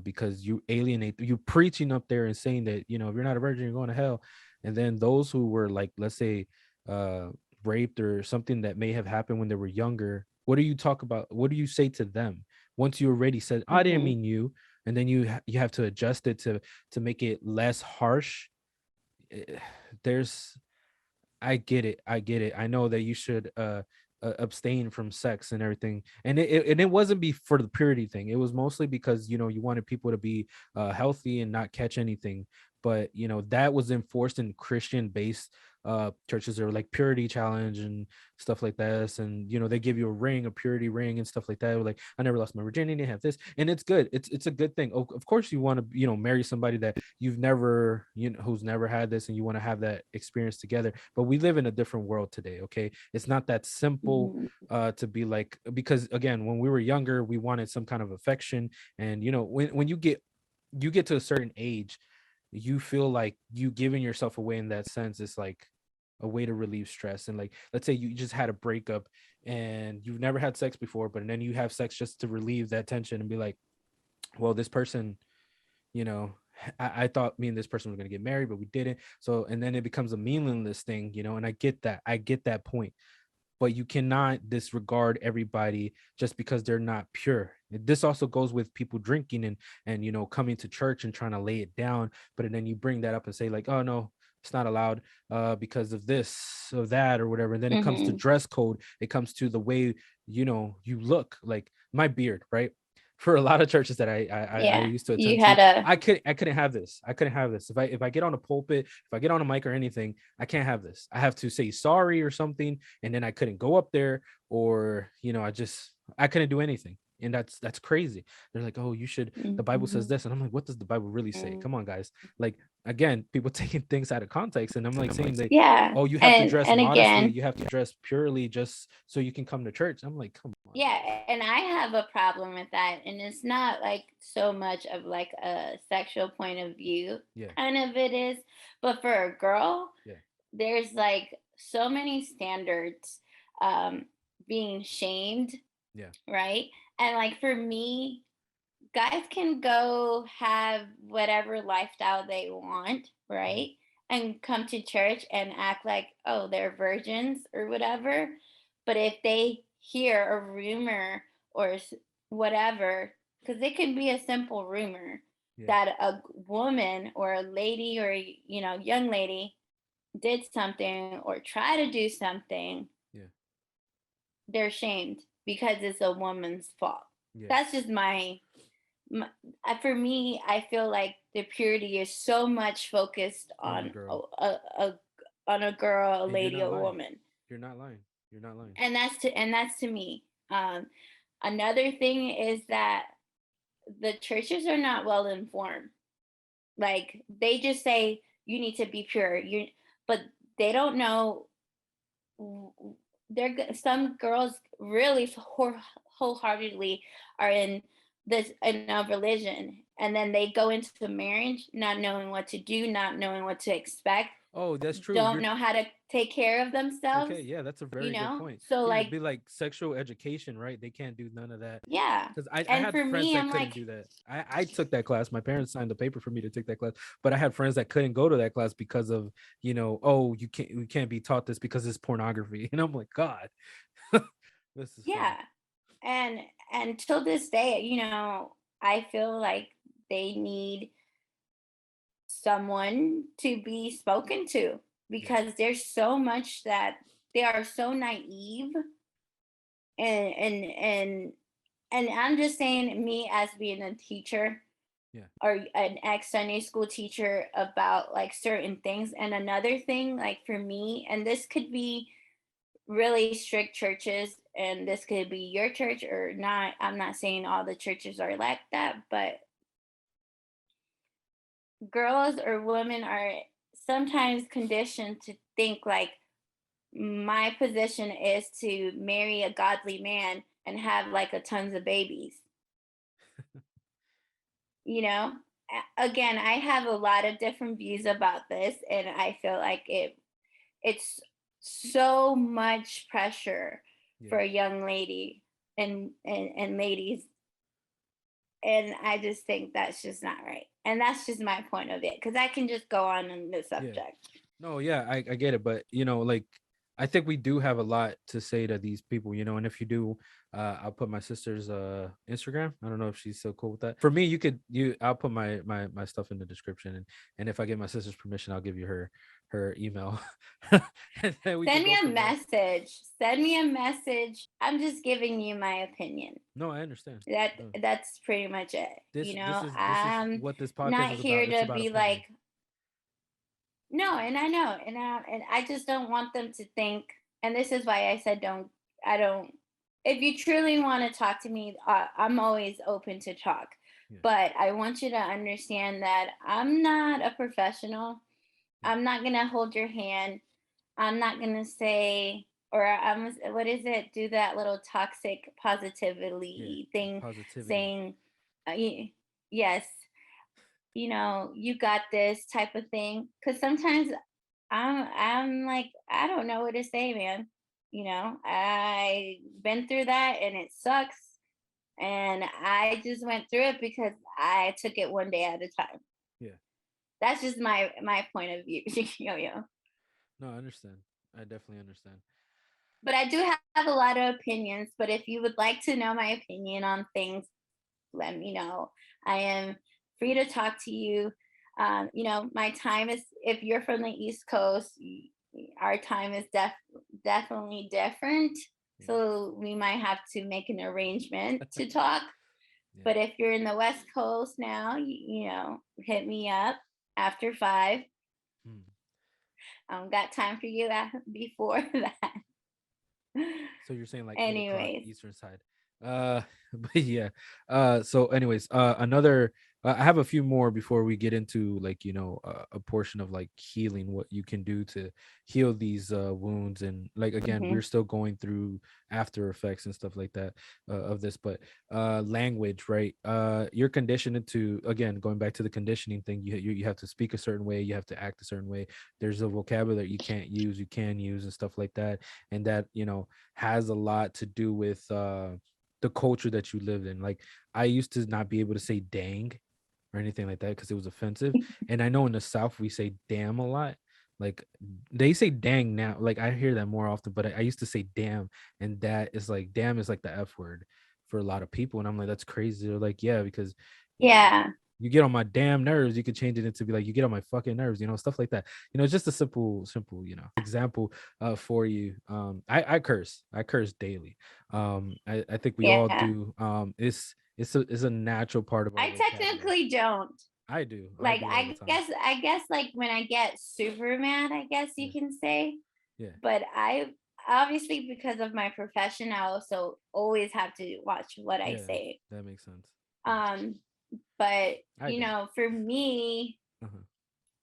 because you alienate, you preaching up there and saying that, if you're not a virgin, you're going to hell. And then those who were, like, let's say, uh, raped or something that may have happened when they were younger, what do you talk about? What do you say to them once you already said, "I didn't Mhm. mean you," and then you have to adjust it to make it less harsh? Eh, There's I get it. I get it. I know that you should abstain from sex and everything. And it wasn't be for the purity thing. It was mostly because, you wanted people to be healthy and not catch anything. But, that was enforced in Christian based churches. There were like purity challenge and stuff like this. And, they give you a ring, a purity ring and stuff like that. Like, I never lost my virginity, I have this. And it's good. It's a good thing. Of course you want to, marry somebody that you've never, who's never had this, and you want to have that experience together. But we live in a different world today. Okay, it's not that simple Mhm. to be like, because again, when we were younger, we wanted some kind of affection. And when you get to a certain age, you feel like you giving yourself away in that sense is like a way to relieve stress. And like, let's say you just had a breakup and you've never had sex before, but then you have sex just to relieve that tension and be like, well, this person, you know I thought me and this person were going to get married, but we didn't. So, and then it becomes a meaningless thing, and I get that point. But you cannot disregard everybody just because they're not pure. This also goes with people drinking and coming to church and trying to lay it down, but then you bring that up and say like, oh no, it's not allowed because of this or that or whatever. And then it comes to Mhm. dress code, it comes to the way you look. Like my beard, right? For a lot of churches that I Yeah. used to You attend to, had a I couldn't have this. I couldn't have this. If I get on a pulpit, if I get on a mic or anything, I can't have this. I have to say sorry or something, and then I couldn't go up there, or I couldn't do anything. And that's crazy. They're like, oh, you should, the Bible says Mhm. this. And I'm like, what does the Bible really say? Come on, guys. Like, again, people taking things out of context. And I'm like saying that, Yeah. oh, you have to And dress and modestly, again, you have to dress purely just so you can come to church. I'm like, come on. yeah, and I have a problem with that. And it's not like so much of like a sexual point of view, Yeah, kind of it is. But for a girl, yeah, there's like so many standards um being shamed, yeah, right? And like for me, guys can go have whatever lifestyle they want, mhm, right? And come to church and act like, oh, they're virgins or whatever. But if they hear a rumor or whatever, because it can be a simple rumor yeah, that a woman or a lady or young lady did something or try to do something, yeah, they're shamed because it's a woman's fault. yeah. That's just for me. I feel like the purity is so much focused On the on girl. on a girl, a And you're lady, not a lying. woman. You're not lying. You're not lying. And that's to me. Another thing is that the churches are not well informed. Like they just say you need to be pure. But they don't know. Some girls really wholeheartedly are in a religion, and then they go into marriage not knowing what to do, not knowing what to expect, Oh, that's true. don't You're know how to take care of themselves. okay. Yeah, that's a very good point. So Yeah, like, it'd be like sexual education, right? They can't do none of that. yeah. Because I And had for friends me, that I'm couldn't like, do that. I took that class. My parents signed the paper for me to take that class, but I had friends that couldn't go to that class because of, oh, you can't be taught this because it's pornography. And I'm like, God, this is funny. yeah. and and till this day, I feel like they need someone to be spoken to, Yeah, because there's so much that they are so naive, and And I'm just saying, me as being a teacher Yeah. or an ex Sunday school teacher, about like certain things. And another thing, like for me, and this could be really strict churches, and this could be your church or not. I'm not saying all the churches are like that, but girls or women are sometimes conditioned to think like my position is to marry a godly man and have like a tons of babies, you know. Again, I have a lot of different views about this, and I feel like it's so much pressure Yeah. for a young lady and ladies, and I just think that's just not right. And that's just my point of it, because I can just go on the Yeah. subject. No, yeah, I get it, but like I think we do have a lot to say to these people, and if you do, I'll put my sister's Instagram. I don't know if she's so cool with that. For me, I'll put my stuff in the description, and if I get my sister's permission, I'll give you her email. And then we could Send me go a from there. message. Send me a message. I'm just giving you my opinion. No, I understand. No. That's pretty much it. This You this know, is this is I'm what this podcast not is here about. It's to about be opinion. like, no, and I know, and I just don't want them to think. And this is why I said don't. I don't. If you truly want to talk to me, I'm always open to talk. Yeah. But I want you to understand that I'm not a professional. Yeah. I'm not gonna hold your hand. I'm not gonna say, or I'm, what is it? Do that little toxic Yeah. positively thing, Positivity. saying, yes, you got this type of thing. Because sometimes I'm like, I don't know what to say, man. I been through that and it sucks. And I just went through it because I took it one day at a time. Yeah. That's just my point of view, yo. No, I understand. I definitely understand. But I do have a lot of opinions. But if you would like to know my opinion on things, let me know. I am free to talk to you. My time is, if you're from the East Coast, our time is definitely different. Yeah. So we might have to make an arrangement to talk. Yeah. But if you're in the West Coast now, hit me up after 5. Mm. I don't got time for you before that. So you're saying like 8 o'clock Anyways. Eastern side. Uh, but yeah. So anyways, another. I have a few more before we get into like a portion of like healing, what you can do to heal these wounds, and like again, we're Mhm. still going through after effects and stuff like that of this, but language, right? You're conditioned to, again, going back to the conditioning thing. You have to speak a certain way, you have to act a certain way. There's a vocabulary you can't use, you can use, and stuff like that, and that has a lot to do with the culture that you lived in. Like I used to not be able to say dang or anything like that because it was offensive. And I know in the South we say damn a lot. Like they say dang now. Like I hear that more often, but I used to say damn, and that is like damn is like the F word for a lot of people. And I'm like, that's crazy. They're like, yeah, because Yeah. you get on my damn nerves. You could change it into be like, you get on my fucking nerves, stuff like that. It's just a simple, example for you. I curse daily. I think we all Yeah. do. It's a natural part of our I vocabulary. technically don't. I Like, do all the I time. guess I guess like when I get super mad, I guess Yeah. you can say. Yeah. But I, obviously, because of my profession, I also always have to watch what I Yeah. say. That makes sense. Yeah. Um, but I don't. for me, Uh-huh.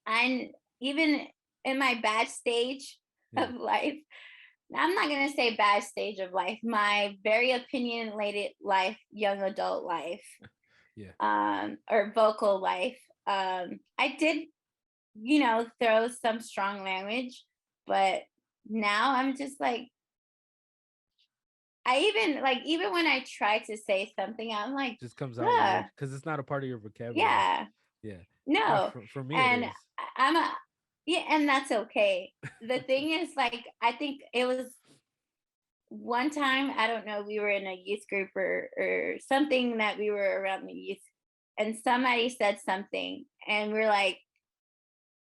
I'm, even in my bad stage Yeah. of life, I'm not gonna say bad stage of life, my very opinionated life, young adult life, Yeah. or vocal life. I did, throw some strong language, but now I'm just like, I even like, even when I try to say something, I'm like, Just comes out huh, weird because it's not a part of your vocabulary. yeah, Yeah. no. For me it And is. I'm a, yeah, and that's okay. The thing is, like, I think it was one time, I don't know, we were in a youth group or something, that we were around the youth, and somebody said something, and we're like,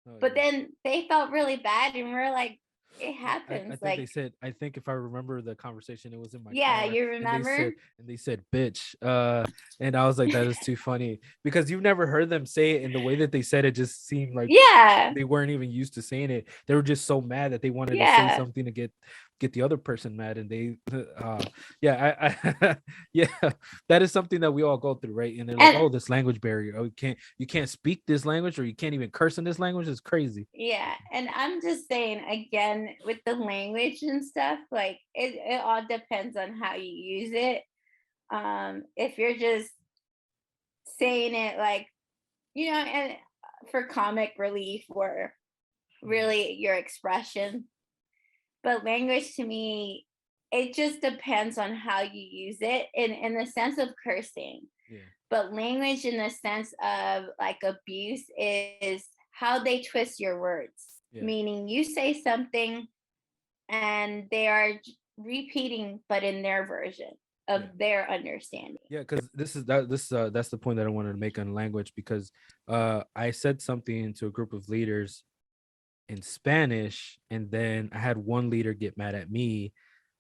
Oh but yeah. then they felt really bad, and we're like, it I happens. think Like, they said, I think if I remember the conversation, it was in my yeah, car, you and remember? they said bitch, and I was like, that is too funny because you've never heard them say it, and the way that they said it just seemed like Yeah, they weren't even used to saying it. They were just so mad that they wanted to say yeah. something to get the other person mad, and they yeah, I yeah, that is something that we all go through, right? And they're like, And oh, this language barrier, oh, you can't speak this language, or you can't even curse in this language. It's crazy. yeah, and I'm just saying again with the language and stuff, like it all depends on how you use it. If you're just saying it like, and for comic relief or Mhm. really your expression. But language to me, it just depends on how you use it in the sense of cursing. Yeah, But language in the sense of like abuse is how they twist your words. yeah. Meaning you say something and they are repeating, but in their version Yeah. of their understanding. Yeah, because that's the point that I wanted to make on language, because I said something to a group of leaders in Spanish, and then I had one leader get mad at me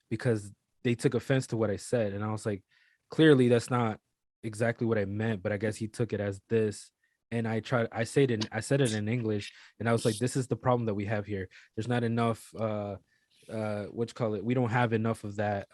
because they took offense to what I said, and I was like, clearly that's not exactly what I meant, but I guess he took it as this. And I said it in English, and I was like, this is the problem that we have here. There's not enough what you call it, we don't have enough of that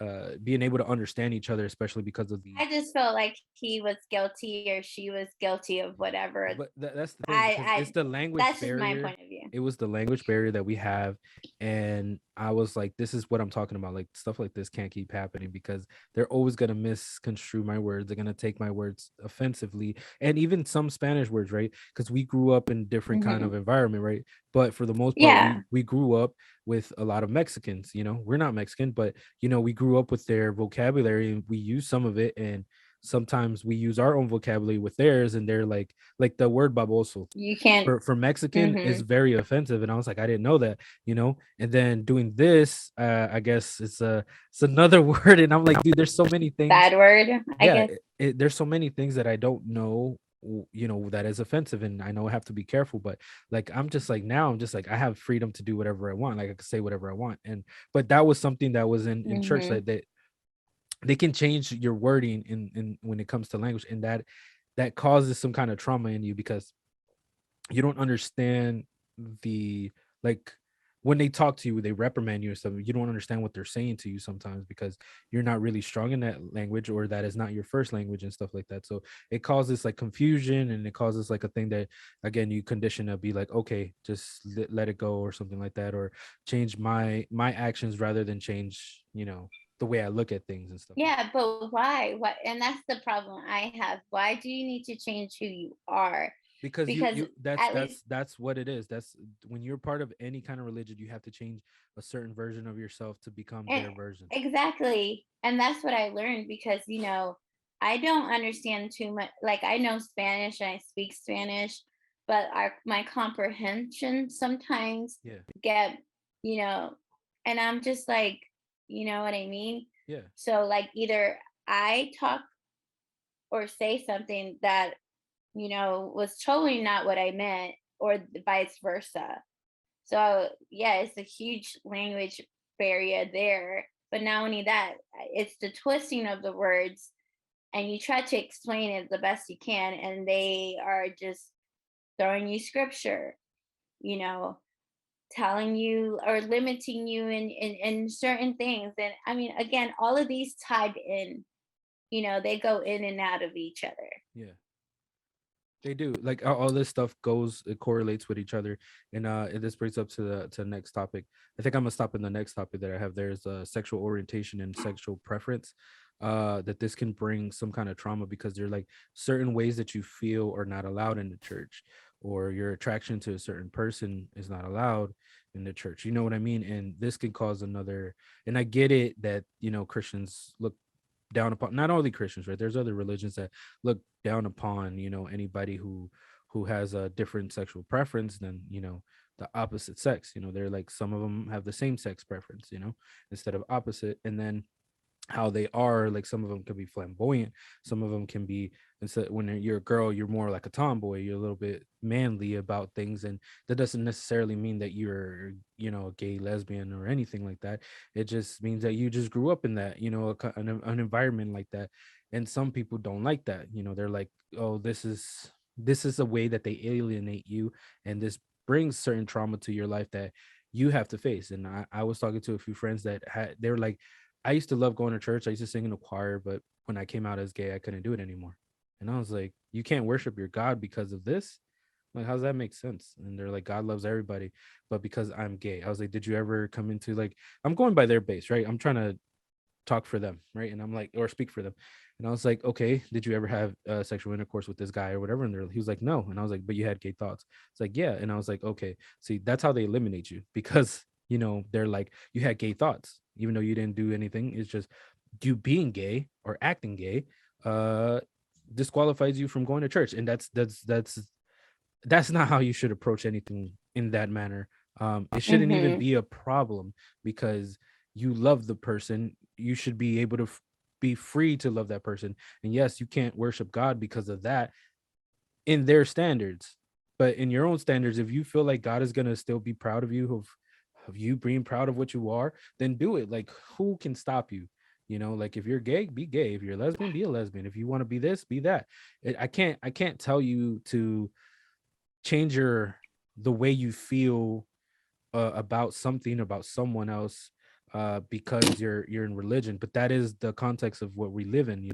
being able to understand each other, especially because of the I just felt like he was guilty or she was guilty of whatever. but that's the thing, because it's I the language That's just my barrier. point of view. It was the language barrier that we have, and I was like, this is what I'm talking about. Like, stuff like this can't keep happening, because they're always going to misconstrue my words. They're going to take my words offensively, and even some Spanish words, right? Because we grew up in different kind of Hmm. environment, right? But for the most part, Yeah. we grew up with a lot of Mexicans. We're not Mexican, but we grew up with their vocabulary, and we use some of it, and sometimes we use our own vocabulary with theirs, and they're like the word baboso You can't. for Mexican is Hmm. very offensive, and I was like, I didn't know that, And then doing this, I guess it's another word, and I'm like, dude, there's so many things. Bad word, I Yeah, guess. there's so many things that I don't know, that is offensive, and I know I have to be careful. But like, I'm just like, now I'm just like, I have freedom to do whatever I want. Like, I can say whatever I want, and but that was something that was in church, Hmm. that they can change your wording in when it comes to language, and that causes some kind of trauma in you, because you don't understand the like when they talk to you, they reprimand you or something. You don't understand what they're saying to you sometimes, because you're not really strong in that language, or that is not your first language and stuff like that. So it causes like confusion, and it causes like a thing that, again, you condition to be like, okay, just let it go, or something like that, or change my actions rather than change, the way I look at things and stuff like Yeah, but why? What? And that's the problem I have. Why do you need to change who you are? because you Because you that's at least, that's that's what it is. That's when you're part of any kind of religion, you have to change a certain version of yourself to become and their version. exactly, and that's what I learned because I don't understand too much. Like I know Spanish and I speak Spanish, but my comprehension sometimes Yeah, get you know, and I'm just like, you know what I mean. yeah, So like either I talk or say something that was totally not what I meant, or vice versa. So yeah, it's a huge language barrier there. But not only that, it's the twisting of the words, and you try to explain it the best you can, and they are just throwing you scripture, you know, telling you or limiting you in certain things. And I mean, again, all of these tied in, they go in and out of each other. yeah. They do. Like, all this stuff it correlates with each other. And this brings up to the next topic. I think I'm gonna stop in the next topic that I have. There's sexual orientation and sexual preference. That this can bring some kind of trauma, because there are like certain ways that you feel are not allowed in the church, or your attraction to a certain person is not allowed in the church. You know what I mean? And this can cause another, and I get it that, Christians look down upon, not only Christians, right? There's other religions that look down upon, anybody who has a different sexual preference than, the opposite sex. They're like, some of them have the same sex preference, instead of opposite. And then how they are. Like some of them can be flamboyant, some of them can be, instead when you're a girl you're more like a tomboy, you're a little bit manly about things, and that doesn't necessarily mean that you're, a gay, lesbian, or anything like that. It just means that you just grew up in that, an environment like that. And some people don't like that, they're like, oh, this is a way that they alienate you, and this brings certain trauma to your life that you have to face. And I was talking to a few friends that had, they were like, I used to love going to church. I used to sing in the choir, but when I came out as gay, I couldn't do it anymore. And I was like, you can't worship your God because of this? Like, how does that make sense? And they're like, God loves everybody, but because I'm gay. I was like, did you ever come into, like, I'm going by their base, right? I'm trying to talk for them, right? And I'm like, or speak for them. And I was like, okay, did you ever have sexual intercourse with this guy or whatever? And he was like, no. And I was like, but you had gay thoughts. It's like, yeah. And I was like, okay, see, that's how they eliminate you, because they're like, you had gay thoughts, even though you didn't do anything. It's just you being gay or acting gay uh disqualifies you from going to church. And that's not how you should approach anything in that manner. It shouldn't even Mm-hmm. be a problem, because you love the person. You should be able to be free to love that person. And yes, you can't worship God because of that in their standards, but in your own standards, if you feel like God is gonna still be proud of you, of you being proud of what you are, then do it. Like, who can stop you? Like, if you're gay, be gay. If you're a lesbian, be a lesbian. If you want to be this, be that. I can't tell you to change the way you feel about something, about someone else, because you're in religion. But that is the context of what we live in.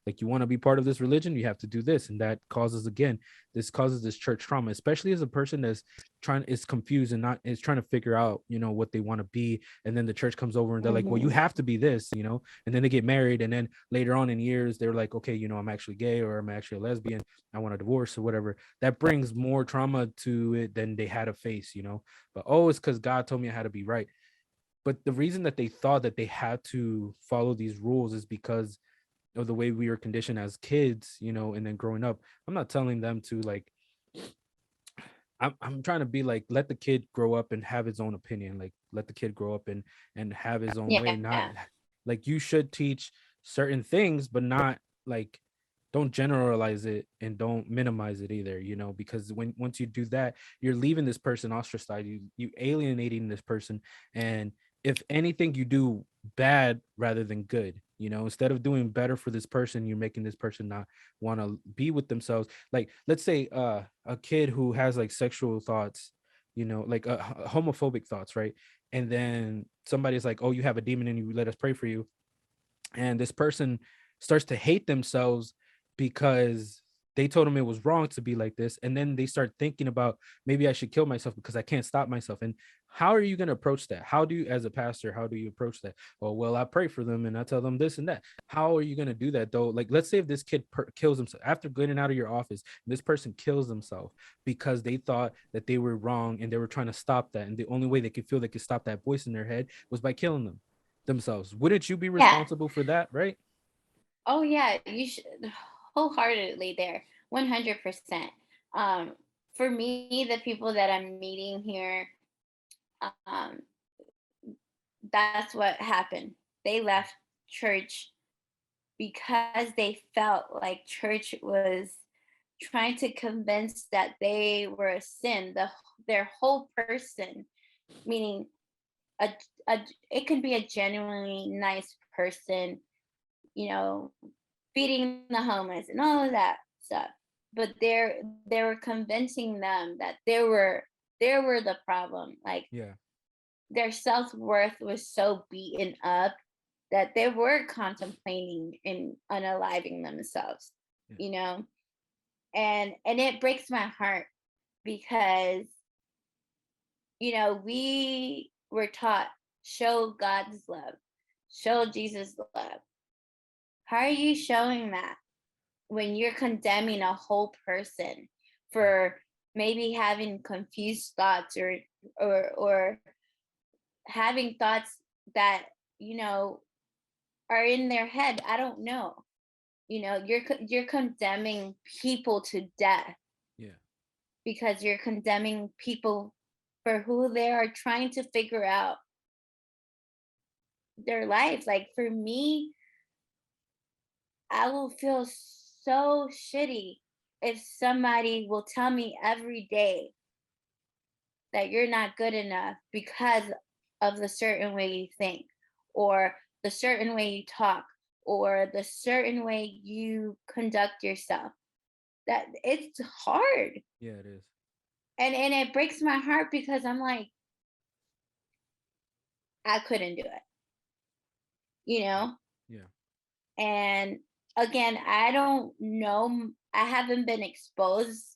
Like, you want to be part of this religion, you have to do this, and that causes, again, this causes this church trauma, especially as a person that's trying is confused and not is trying to figure out what they want to be. And then the church comes over and they're like, well, you Mm-hmm. have to be this, and then they get married, and then later on in years they're like, okay, I'm actually gay, or I'm actually a lesbian, I want a divorce or whatever. That brings more trauma to it than they had to face. But, oh, it's because God told me I had to be right. But the reason that they thought that they had to follow these rules is because of the way we were conditioned as kids, and then growing up. I'm not telling them to, like, I'm trying to be like, let the kid grow up and have his own opinion. Like, let the kid grow up and have his own way. Yeah. Not like, you should teach certain things, but not like, don't generalize it and don't minimize it either, because once you do that, you're leaving this person ostracized, you alienating this person. And if anything, you do bad rather than good. Instead of doing better for this person, you're making this person not want to be with themselves. Like, let's say a kid who has like sexual thoughts, like homophobic thoughts, right? And then somebody's like, oh, you have a demon and you, let us pray for you. And this person starts to hate themselves because they told them it was wrong to be like this. And then they start thinking about, maybe I should kill myself because I can't stop myself. And how are you going to approach that? How do you, as a pastor, how do you approach that? Oh, well, I pray for them and I tell them this and that. How are you going to do that though? Like, let's say if this kid kills himself after getting out of your office, this person kills himself because they thought that they were wrong and they were trying to stop that. And the only way they could feel they could stop that voice in their head was by killing them themselves. Wouldn't you be Yeah. responsible for that, right? Oh yeah, you should wholeheartedly there. 100%. Um for me, the people that I'm meeting here, um that's what happened. They left church because they felt like church was trying to convince that they were a sin, their whole person, meaning a, it could be a genuinely nice person, you know, feeding the homeless and all of that stuff. But they were convincing them that they were the problem. Like Yeah. their self-worth was so beaten up that they were contemplating in unaliving themselves, Yeah. you know? And it breaks my heart because we were taught show God's love, show Jesus love. How are you showing that when you're condemning a whole person Yeah. for maybe having confused thoughts or having thoughts that are in their head? I don't know. You're condemning people to death Yeah. because you're condemning people for who they are trying to figure out their lives. Like for me, I will feel so shitty if somebody will tell me every day that you're not good enough because of the certain way you think, or the certain way you talk, or the certain way you conduct yourself. That it's hard. Yeah, it is. And it breaks my heart because I'm like, I couldn't do it, you know? Yeah. And again, I don't know. I haven't been exposed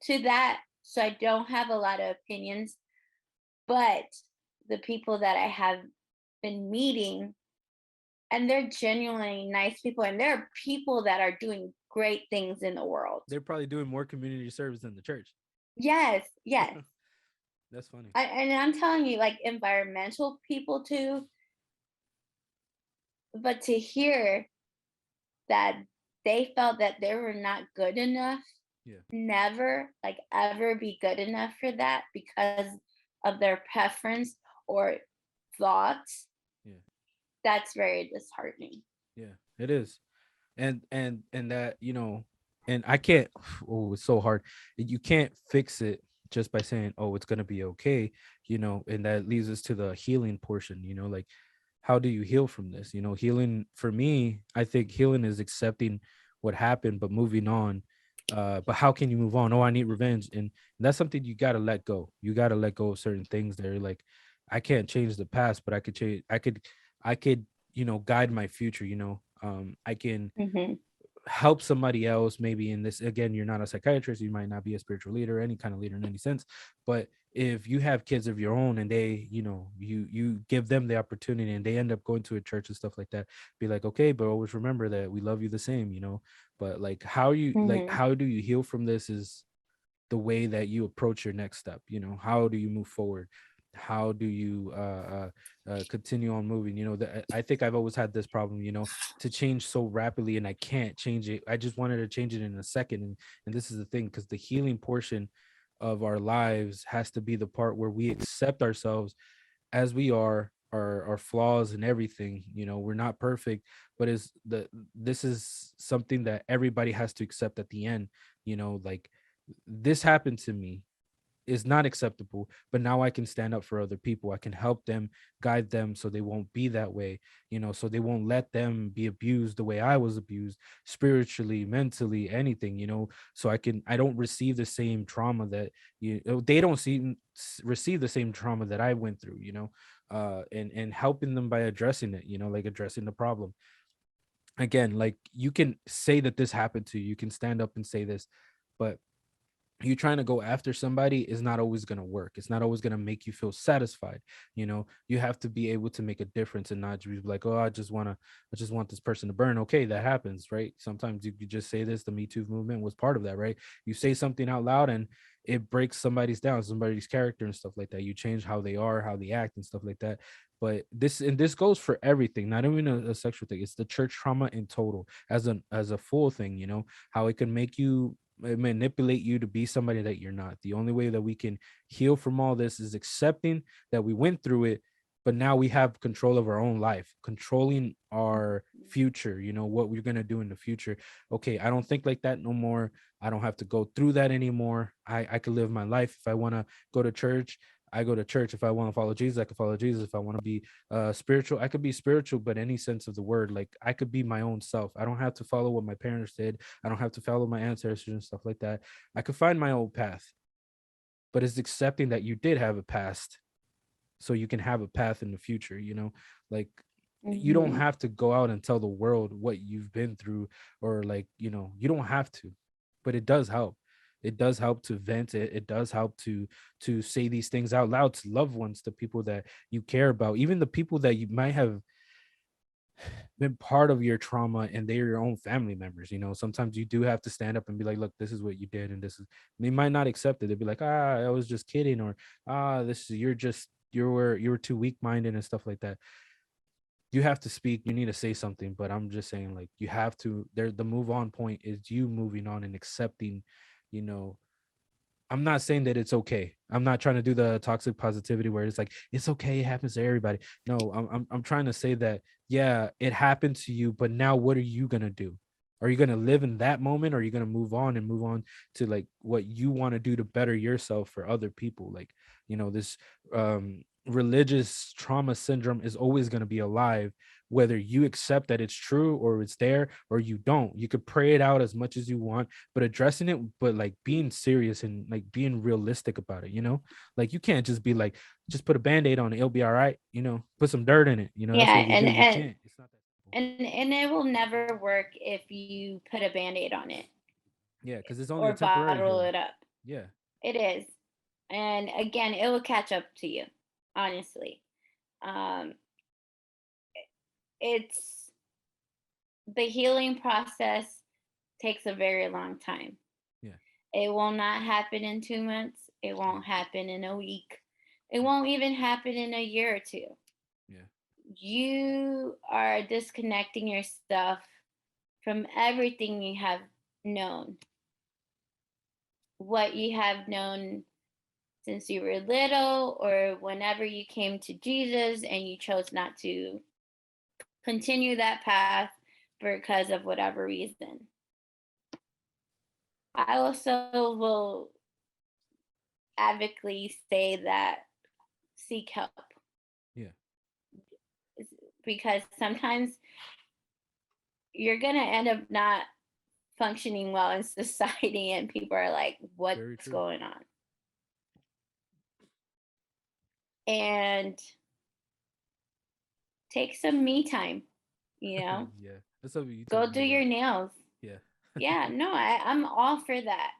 to that, so I don't have a lot of opinions. But the people that I have been meeting, and they're genuinely nice people, and there are people that are doing great things in the world. They're probably doing more community service than the church. Yes, yes. That's funny. And I'm telling you, like environmental people too. But to hear that they felt that they were not good enough, Yeah. never, like ever be good enough for that because of their preference or thoughts, Yeah. that's very disheartening. Yeah. It is. And that, and I can't, oh, it's so hard. You can't fix it just by saying, oh, it's gonna be okay, and that leads us to the healing portion, like how do you heal from this? Healing for me, I think healing is accepting what happened, but moving on. But how can you move on? Oh, I need revenge. And that's something you gotta let go. You gotta let go of certain things that are like, I can't change the past, but I could change, I could, guide my future, I can Mhm. help somebody else. Maybe in this, again, you're not a psychiatrist, you might not be a spiritual leader, any kind of leader in any sense, but if you have kids of your own and they, you give them the opportunity and they end up going to a church and stuff like that, be like, okay, but always remember that we love you the same, but like Mhm. how do you heal from this is the way that you approach your next step. How do you move forward? How do you continue on moving? I think I've always had this problem, to change so rapidly, and I can't change it. I just wanted to change it in a second, and this is the thing, because the healing portion of our lives has to be the part where we accept ourselves as we are, our flaws and everything. We're not perfect, but this is something that everybody has to accept at the end. Like, this happened to me, is not acceptable, but now I can stand up for other people. I can help them, guide them, so they won't be that way, so they won't let them be abused the way I was abused, spiritually, mentally, anything, so I don't receive the same trauma that they don't receive the same trauma that I went through, and helping them by addressing it, like addressing the problem. Again, like, you can say that this happened to you, you can stand up and say this, but you trying to go after somebody is not always going to work. It's not always going to make you feel satisfied. You have to be able to make a difference and not just be like, oh, I just want this person to burn. Okay, that happens, right? Sometimes you could just say this. The Me Too movement was part of that, right? You say something out loud and it breaks somebody's character and stuff like that. You change how they are, how they act and stuff like that. But this goes for everything, not even a sexual thing. It's the church trauma in total, as a full thing, how it can make you manipulate you to be somebody that you're not. The only way that we can heal from all this is accepting that we went through it, but now we have control of our own life, controlling our future, what we're going to do in the future. Okay, I don't think like that no more. I don't have to go through that anymore. I could live my life. If I want to go to church, I go to church. If I want to follow Jesus, I can follow Jesus. If I want to be spiritual, I could be spiritual, but any sense of the word, like, I could be my own self. I don't have to follow what my parents did. I don't have to follow my ancestors and stuff like that. I could find my own path, but it's accepting that you did have a past, so you can have a path in the future, like, you don't Mhm. have to go out and tell the world what you've been through, or like, you don't have to, but it does help. It does help to vent it. It does help to say these things out loud to loved ones, to people that you care about, even the people that you might have been part of your trauma and they're your own family members. Sometimes you do have to stand up and be like, look, this is what you did, and this is, they might not accept it. They'd be like, I was just kidding, or this is, you were too weak minded and stuff like that. You have to speak, you need to say something, but I'm just saying, like, you have to, there, the move on point is you moving on and accepting, you know I'm not saying that it's okay. I'm not trying to do the toxic positivity where it's like it's okay, it happens to everybody. No, I'm trying to say that yeah, it happened to you, but now what are you gonna do? Are you gonna live in that moment, or are you gonna move on to like what you want to do to better yourself for other people? Like, this religious trauma syndrome is always gonna be alive, whether you accept that it's true or it's there or you don't. You could pray it out as much as you want, but addressing it, but like being serious and like being realistic about it. Like you can't just be like, just put a band-aid on it, it'll be all right, put some dirt in it, that's Yeah, what we do. You can't, it's not that simple. and it will never work if you put a band-aid on it Yeah, because it's only a or temporary bottle healing. it up. Yeah. It is. And again, it will catch up to you, honestly. Um, it's the healing process takes a very long time. Yeah. It will not happen in 2 months. It Yeah. won't happen in a week. It Yeah. won't even happen in a year or two. Yeah. You are disconnecting yourself from everything you have known, what you have known since you were little or whenever you came to Jesus and you chose not to continue that path because of whatever reason. I also will advocately say that seek help Yeah. because sometimes you're going to end up not functioning well in society and people are like, what's Very true. going on? And take some me time, you know, Yeah, that's something you go told do me your about. nails. Yeah. Yeah, no, I'm all for that.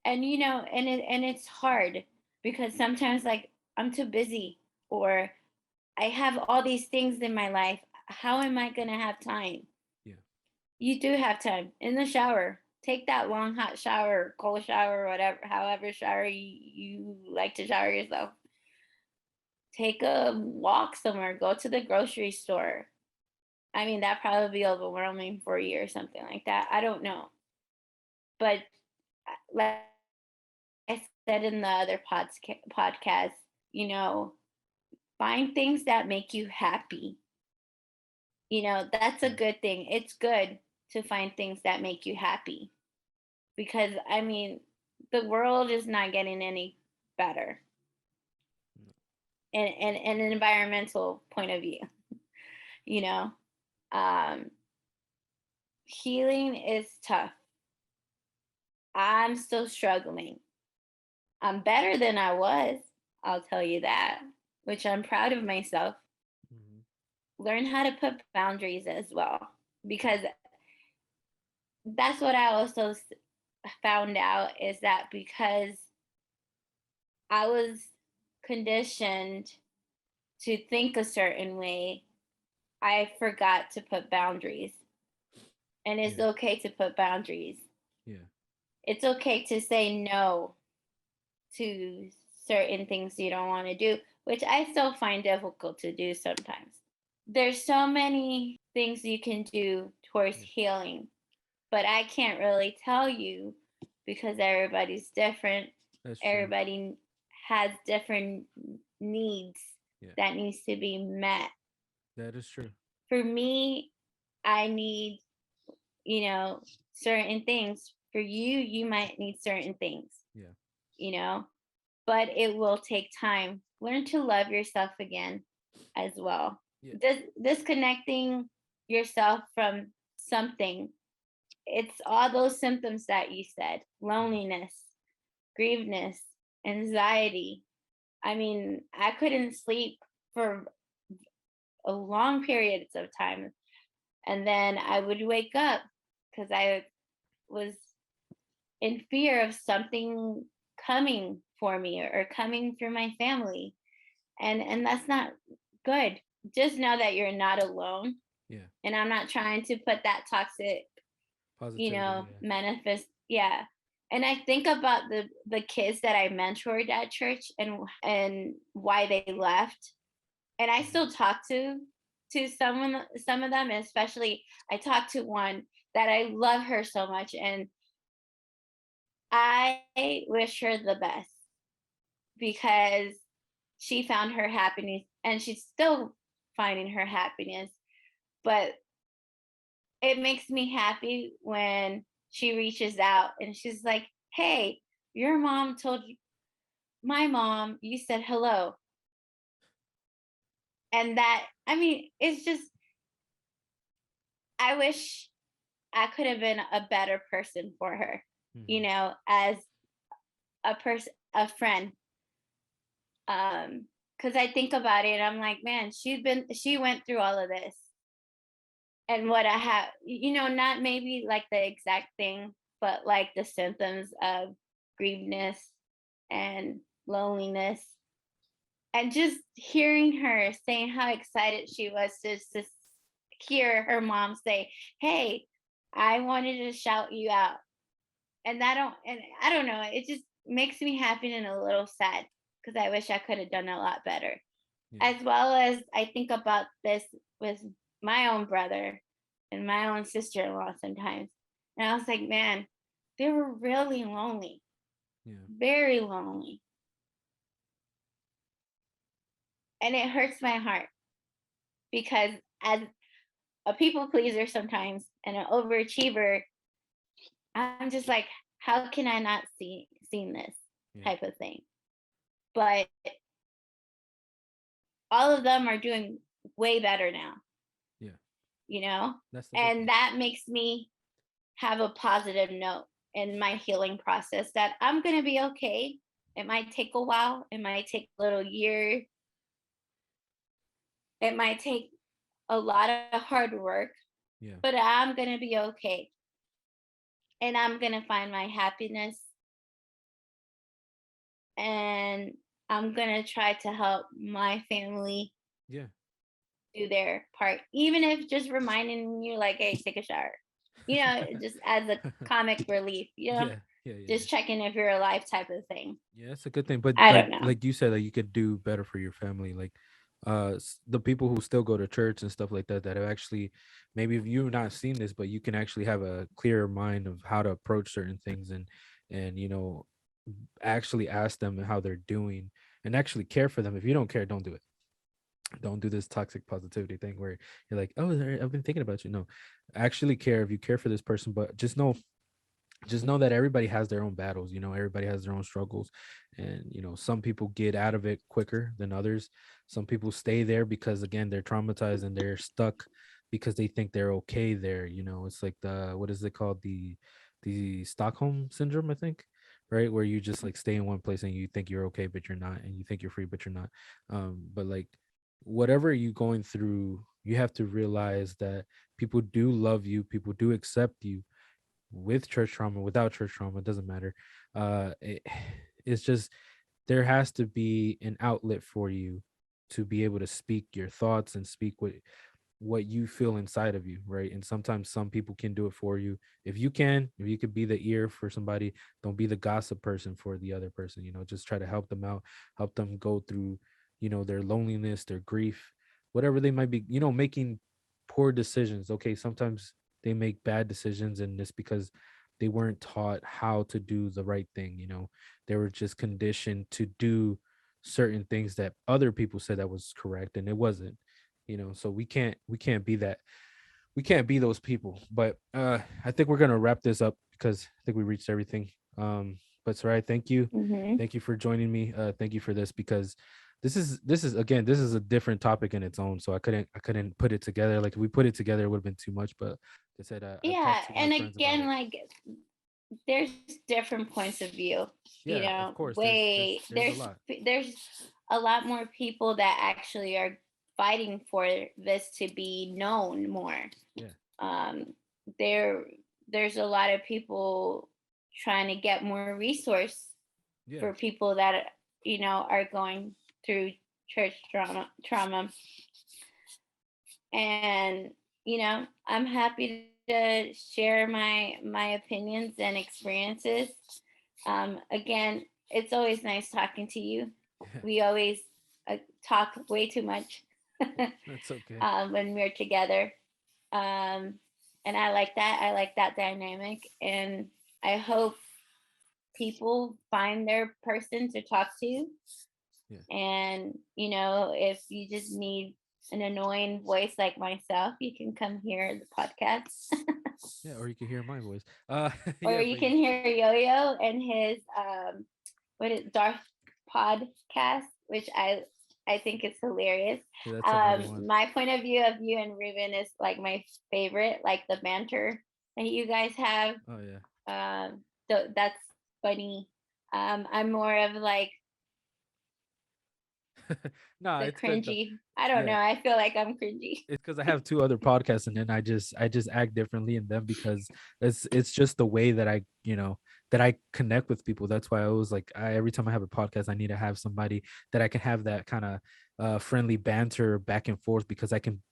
And and it's hard because sometimes like I'm too busy or I have all these things in my life. How am I going to have time? Yeah. You do have time in the shower. Take that long hot shower, cold shower, whatever, however shower you like to shower yourself. Take a walk somewhere, go to the grocery store. I mean, that probably be overwhelming for you or something like that. I don't know. But like I said in the other podcast, you know, find things that make you happy. That's a Yeah. good thing. It's good to find things that make you happy because I mean, the world is not getting any better No. in an environmental point of view, you know. Um Healing is tough. I'm still struggling. I'm better than I was, I'll tell you that, which I'm proud of myself. Mhm. Learn how to put boundaries as well Yeah. because that's what I also found out is that because I was conditioned to think a certain way, I forgot to put boundaries. And it's Yeah. okay to put boundaries. Yeah. It's okay to say no to certain things you don't want to do, which I still find difficult to do sometimes. There's so many things you can do towards Yeah. healing, but I can't really tell you because everybody's different. That's true. Everybody has different needs Yeah. that needs to be met. That is true. For me, I need, certain things. For you, you might need certain things, Yeah. you know, but it will take time. Learn to love yourself again as well. Yeah. Disconnecting yourself from something, it's all those symptoms that you said: Yeah. loneliness, grievedness, anxiety. I mean, I couldn't sleep for a long periods of time. And then I would wake up because I was in fear of something coming for me or coming for my family. And that's not good. Just know that you're not alone. Yeah. And I'm not trying to put that toxic, Positivity. Yeah. manifest. Yeah. And I think about the kids that I mentored at church and why they left. And I Mhm. still talk to some of them, and especially I talked to one that I love her so much, and I wish her the best because she found her happiness and she's still finding her happiness. But it makes me happy when she reaches out and she's like, "Hey, your mom told you, my mom, you said hello." And that, I mean, it's just, I wish I could have been a better person for her, Hmm. as a person, a friend. Because I think about it, I'm like, man, she went through all of this. And what I have, not maybe like the exact thing, but like the symptoms of grievedness and loneliness. And just hearing her saying how excited she was to hear her mom say, "Hey, I wanted to shout you out." And I don't know, it just makes me happy and a little sad because I wish I could have done a lot better. Yeah. As well as I think about this with my own brother and my own sister-in-law sometimes. And I was like, man, they were really lonely, Yeah. very lonely. And it hurts my heart because as a people pleaser sometimes and an overachiever, I'm just like, how can I not seen this Yeah. type of thing? But all of them are doing way better now, Yeah. you know? That's the good And thing. that makes me have a positive note in my healing process that I'm going to be okay. It might take a while, it might take a little year, it might take a lot of hard work, Yeah. but I'm going to be okay. And I'm going to find my happiness and I'm going to try to help my family Yeah. do their part, even if just reminding you, like, hey, take a shower, just as a comic relief, Yeah. Yeah. Yeah. Yeah. just checking if you're alive type of thing. Yeah, it's a good thing. But I like don't know. like you said, like you could do better for your family. Like the people who still go to church and stuff like that that have actually maybe if you've not seen this, but you can actually have a clearer mind of how to approach certain things and actually ask them how they're doing and actually care for them. If you don't care, don't do it. Don't do this toxic positivity thing where you're like, oh, I've been thinking about you. No, actually care if you care for this person, but just know that everybody has their own battles. Everybody has their own struggles, and some people get out of it quicker than others. Some people stay there because again they're traumatized and they're stuck because they think they're okay there. It's like the what is it called, the Stockholm syndrome, I think, right, where you just like stay in one place and you think you're okay but you're not, and you think you're free but you're not. But like whatever you going through, you have to realize that people do love you, people do accept you, with church trauma, without church trauma, it doesn't matter. It's just there has to be an outlet for you to be able to speak your thoughts and speak what you feel inside of you, right? And sometimes some people can do it for you. If you could be the ear for somebody, don't be the gossip person for the other person. Just try to help them out, help them go through, their loneliness, their grief, whatever they might be, making poor decisions. Okay, sometimes they make bad decisions, and it's because they weren't taught how to do the right thing. They were just conditioned to do certain things that other people said that was correct, and it wasn't. So we can't be that, we can't be those people. But I think we're gonna wrap this up because I think we reached everything. But Sarai, Hmm. thank you for joining me. Thank you for this, because this is again, this is a different topic in its own, so I couldn't put it together. Like if we put it together it would have been too much, but like I said, I've Yeah, talked to my and friends about again, it. like, there's different points of view. Yeah, of course, there's Way there's there's a lot. there's a lot more people that actually are fighting for this to be known more. Yeah. Um, there there's a lot of people trying to get more resource Yeah. for people that are going through church trauma. And I'm happy to share my opinions and experiences. Again, it's always nice talking to you. Yeah. We always talk way too much That's okay. when we're together. um, and I like that dynamic, and I hope people find their person to talk to. Yeah. And, if you just need an annoying voice like myself, you can come hear the podcast. Yeah, or you can hear my voice. Or Yeah, you but can hear Yoyo and his what is Darth podcast, which I think it's hilarious. yeah, that's another one. My point of view of you and Ruben is like my favorite, like the banter that you guys have. Oh yeah. So that's funny. I'm more of like No, the it's good though. cringy. I don't know. Yeah. I feel like I'm cringy. It's because I have two other podcasts, and then I just act differently in them because it's just the way that that I connect with people. That's why I always like every time I have a podcast, I need to have somebody that I can have that kind of friendly banter back and forth because I can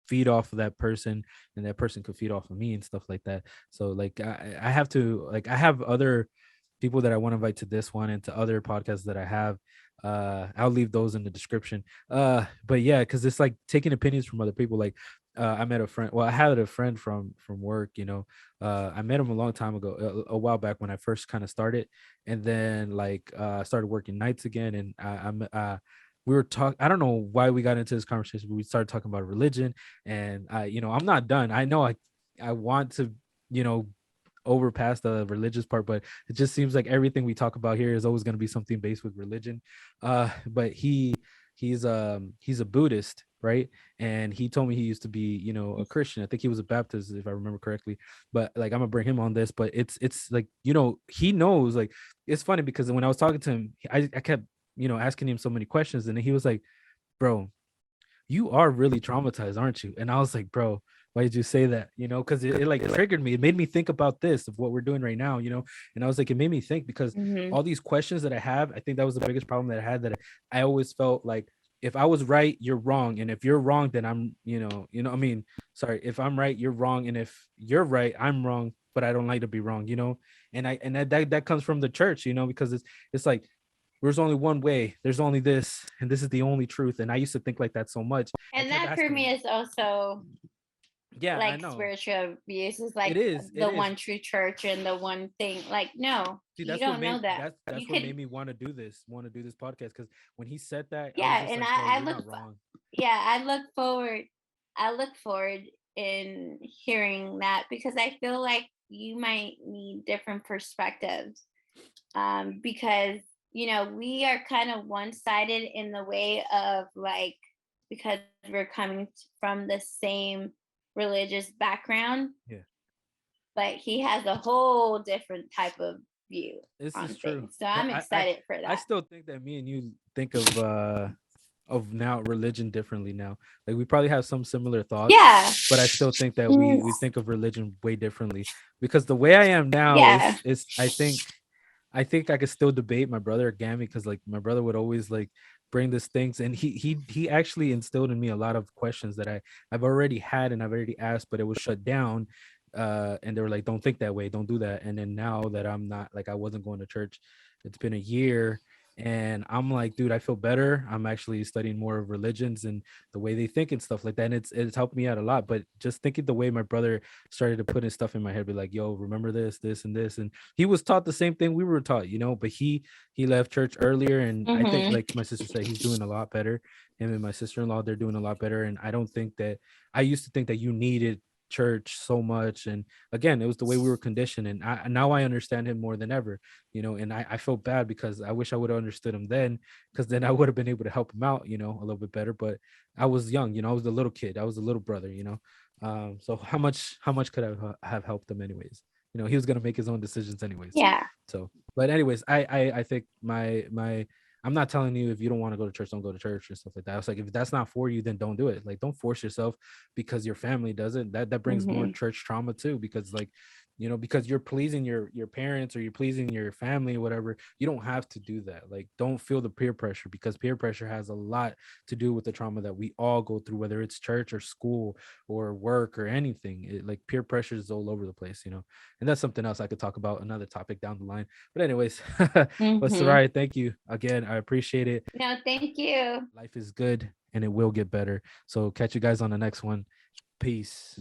feed off of that person and that person could feed off of me and stuff like that. So like I have to like I have other people that I want to invite to this one and to other podcasts that I have. I'll leave those in the description. But yeah, because it's like taking opinions from other people. Like I met a friend. Well, I had a friend from work. I met him a long time ago, a while back when I first kind of started, and then like started working nights again. And we were talking. I don't know why we got into this conversation, but we started talking about religion. And I'm not done. I know I want to you know overpass the religious part, but it just seems like everything we talk about here is always going to be something based with religion. But he's a Buddhist, right? And he told me he used to be, a Christian. I think he was a Baptist, if I remember correctly. But like I'm gonna bring him on this, but it's like, he knows, like it's funny because when I was talking to him, I kept, asking him so many questions, and he was like, bro, you are really traumatized, aren't you? And I was like, bro, why did you say that? Because it like triggered me. It made me think about this of what we're doing right now, And I was like, it made me think because Hmm. all these questions that I have, I think that was the biggest problem that I had, that I always felt like if I was right, you're wrong. And if you're wrong, then I'm, I mean, sorry, if I'm right, you're wrong. And if you're right, I'm wrong, but I don't like to be wrong. And that comes from the church, because it's like there's only one way, there's only this, and this is the only truth. And I used to think like that so much. I And kept that for asking me him. is also Yeah, I like know. spiritual abuse is It like is. It the is. one true church and the one thing. Like, no, See, you that's what don't know made that. that's You what could, made me want to do this podcast. Because when he said that, I was yeah. just And like, bro, you're I look, not wrong. yeah, I look forward in hearing that because I feel like you might need different perspectives. Because we are kind of one-sided in the way of like, because we're coming from the same religious background, Yeah, but he has a whole different type of view this is on true. things. So But I'm excited for I that. still think that me and you think of now religion differently now. Like we probably have some similar thoughts, Yeah. but I still think that Mm, we think of religion way differently. Because the way I am now yeah. is I think I could still debate my brother again, because like my brother would always like bring these things, and he actually instilled in me a lot of questions that I've already had and I've already asked, but it was shut down. And they were like, don't think that way, don't do that. And then now that I'm not, like, I wasn't going to church, it's been a year, and I'm like, dude, I feel better. I'm actually studying more of religions and the way they think and stuff like that. And it's helped me out a lot. But just thinking the way my brother started to put his stuff in my head, be like, yo, remember this and this. And he was taught the same thing we were taught, but he left church earlier, and I think, Hmm. like my sister said, he's doing a lot better. Him and my sister-in-law, they're doing a lot better. And I don't think that I used to think that you needed church so much. And again, it was the way we were conditioned, and now I understand him more than ever. And I feel bad because I wish I would have understood him then, because then I would have been able to help him out, a little bit better. But I was young, I was the little kid, I was the little brother. So how much could have helped him anyways? He was gonna make his own decisions anyways. Yeah. So, but anyways, I think my I'm not telling you, if you don't want to go to church, don't go to church and stuff like that. I was like, if that's not for you, then don't do it. Like, don't force yourself because your family doesn't. That brings more Hmm. church trauma too, because like, because you're pleasing your parents, or you're pleasing your family or whatever. You don't have to do that. Like, don't feel the peer pressure, because peer pressure has a lot to do with the trauma that we all go through, whether it's church or school or work or anything. Like, peer pressure is all over the place. And that's something else I could talk about, another topic down the line. But anyways, but Hmm. Sarai, thank you again. I appreciate it. No, thank you. Life is good and it will get better. So catch you guys on the next one. Peace.